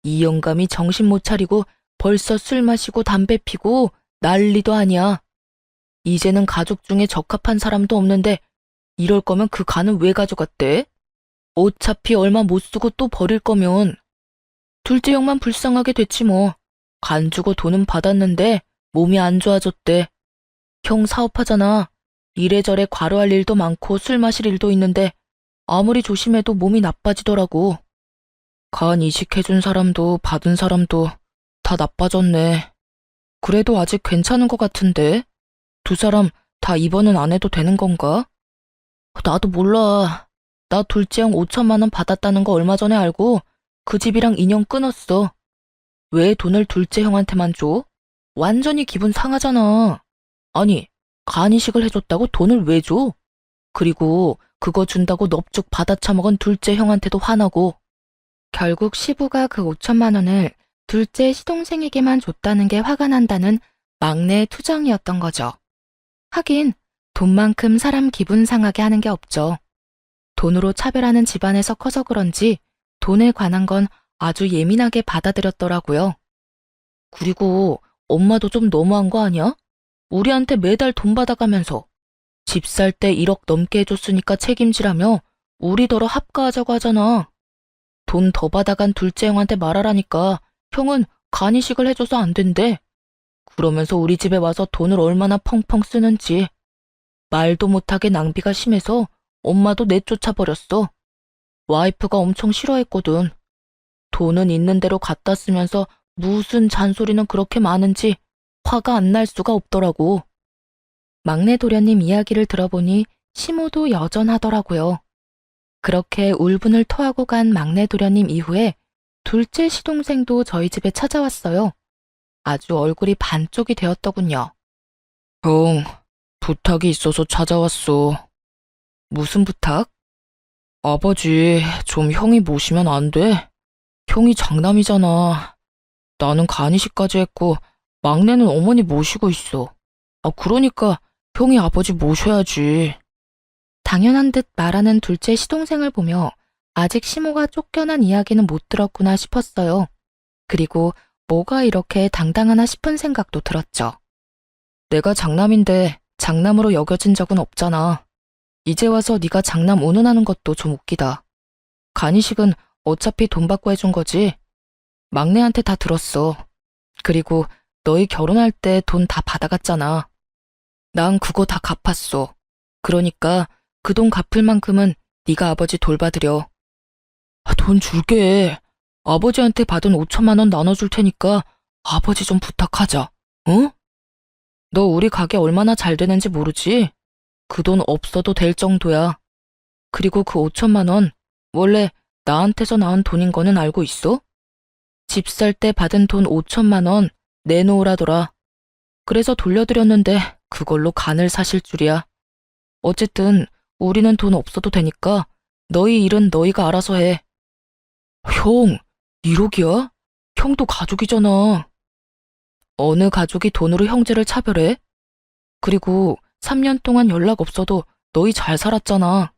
이 영감이 정신 못 차리고 벌써 술 마시고 담배 피고 난리도 아니야. 이제는 가족 중에 적합한 사람도 없는데 이럴 거면 그 간은 왜 가져갔대? 어차피 얼마 못 쓰고 또 버릴 거면 둘째 형만 불쌍하게 됐지 뭐. 간 주고 돈은 받았는데 몸이 안 좋아졌대. 형 사업하잖아. 이래저래 과로할 일도 많고 술 마실 일도 있는데 아무리 조심해도 몸이 나빠지더라고. 간 이식해준 사람도 받은 사람도 다 나빠졌네. 그래도 아직 괜찮은 것 같은데? 2사람 다 입원은 안 해도 되는 건가? 나도 몰라. 나 둘째 형 5천만 원 받았다는 거 얼마 전에 알고 그 집이랑 인연 끊었어. 왜 돈을 둘째 형한테만 줘? 완전히 기분 상하잖아. 아니, 간이식을 해줬다고 돈을 왜 줘? 그리고 그거 준다고 넙죽 받아쳐먹은 둘째 형한테도 화나고 결국 시부가 그 5천만 원을 둘째 시동생에게만 줬다는 게 화가 난다는 막내의 투정이었던 거죠. 하긴 돈만큼 사람 기분 상하게 하는 게 없죠. 돈으로 차별하는 집안에서 커서 그런지 돈에 관한 건 아주 예민하게 받아들였더라고요. 그리고 엄마도 좀 너무한 거 아니야? 우리한테 매달 돈 받아가면서 집 살 때 1억 넘게 해줬으니까 책임지라며 우리더러 합가하자고 하잖아. 돈 더 받아간 둘째 형한테 말하라니까 형은 간이식을 해줘서 안 된대. 그러면서 우리 집에 와서 돈을 얼마나 펑펑 쓰는지. 말도 못하게 낭비가 심해서 엄마도 내쫓아버렸어. 와이프가 엄청 싫어했거든. 돈은 있는 대로 갖다 쓰면서 무슨 잔소리는 그렇게 많은지 화가 안 날 수가 없더라고. 막내 도련님 이야기를 들어보니 시모도 여전하더라고요. 그렇게 울분을 토하고 간 막내 도련님 이후에 둘째 시동생도 저희 집에 찾아왔어요. 아주 얼굴이 반쪽이 되었더군요. 형, 부탁이 있어서 찾아왔어. 무슨 부탁? 아버지, 좀 형이 모시면 안 돼? 형이 장남이잖아. 나는 간이식까지 했고 막내는 어머니 모시고 있어. 그러니까 형이 아버지 모셔야지. 당연한 듯 말하는 둘째 시동생을 보며 아직 시모가 쫓겨난 이야기는 못 들었구나 싶었어요. 그리고 뭐가 이렇게 당당하나 싶은 생각도 들었죠. 내가 장남인데 장남으로 여겨진 적은 없잖아. 이제 와서 네가 장남 운운하는 것도 좀 웃기다. 간이식은 어차피 돈 받고 해준 거지. 막내한테 다 들었어. 그리고 너희 결혼할 때 돈 다 받아갔잖아. 난 그거 다 갚았어. 그러니까 그 돈 갚을 만큼은 네가 아버지 돌봐드려. 돈 줄게. 아버지한테 받은 5천만 원 나눠줄 테니까 아버지 좀 부탁하자. 응? 너 우리 가게 얼마나 잘 되는지 모르지? 그 돈 없어도 될 정도야. 그리고 그 5천만 원 원래 나한테서 나온 돈인 거는 알고 있어? 집 살 때 받은 돈 5천만 원 내놓으라더라. 그래서 돌려드렸는데 그걸로 간을 사실 줄이야. 어쨌든 우리는 돈 없어도 되니까 너희 일은 너희가 알아서 해. 형, 1억이야? 형도 가족이잖아. 어느 가족이 돈으로 형제를 차별해? 그리고 3년 동안 연락 없어도 너희 잘 살았잖아.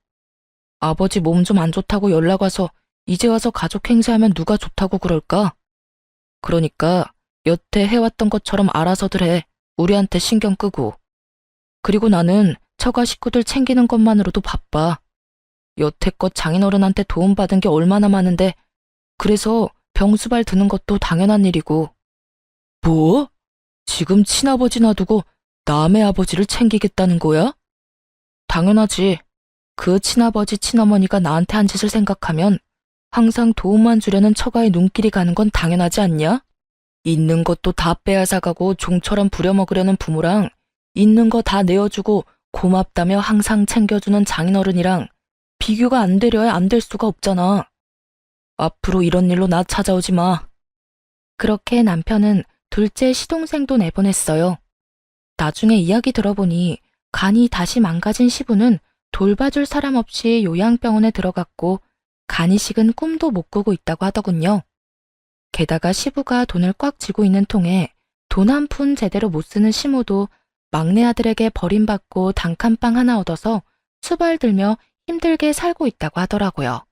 아버지 몸 좀 안 좋다고 연락 와서 이제 와서 가족 행세하면 누가 좋다고 그럴까? 그러니까 여태 해왔던 것처럼 알아서들 해. 우리한테 신경 끄고. 그리고 나는 처가 식구들 챙기는 것만으로도 바빠. 여태껏 장인어른한테 도움받은 게 얼마나 많은데 그래서 병수발 드는 것도 당연한 일이고. 뭐? 지금 친아버지 놔두고 남의 아버지를 챙기겠다는 거야? 당연하지. 그 친아버지 친어머니가 나한테 한 짓을 생각하면 항상 도움만 주려는 처가의 눈길이 가는 건 당연하지 않냐? 있는 것도 다 빼앗아가고 종처럼 부려먹으려는 부모랑 있는 거 다 내어주고 고맙다며 항상 챙겨주는 장인어른이랑 비교가 안 되려야 안 될 수가 없잖아. 앞으로 이런 일로 나 찾아오지 마. 그렇게 남편은 둘째 시동생도 내보냈어요. 나중에 이야기 들어보니 간이 다시 망가진 시부는 돌봐줄 사람 없이 요양병원에 들어갔고 간이식은 꿈도 못 꾸고 있다고 하더군요. 게다가 시부가 돈을 꽉 쥐고 있는 통에 돈 한 푼 제대로 못 쓰는 시모도 막내 아들에게 버림받고 단칸방 하나 얻어서 수발 들며 힘들게 살고 있다고 하더라고요.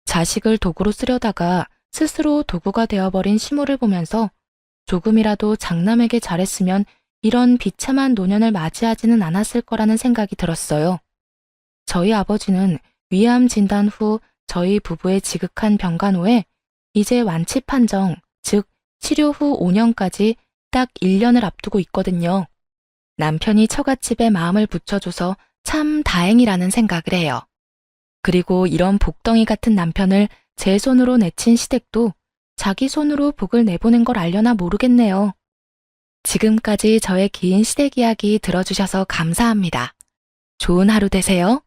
자식을 도구로 쓰려다가 스스로 도구가 되어버린 시모를 보면서 조금이라도 장남에게 잘했으면 이런 비참한 노년을 맞이하지는 않았을 거라는 생각이 들었어요. 저희 아버지는 위암 진단 후 저희 부부의 지극한 병간호에 이제 완치 판정, 즉 치료 후 5년까지 딱 1년을 앞두고 있거든요. 남편이 처갓집에 마음을 붙여줘서 참 다행이라는 생각을 해요. 그리고 이런 복덩이 같은 남편을 제 손으로 내친 시댁도 자기 손으로 복을 내보낸 걸 알려나 모르겠네요. 지금까지 저의 긴 시댁 이야기 들어주셔서 감사합니다. 좋은 하루 되세요.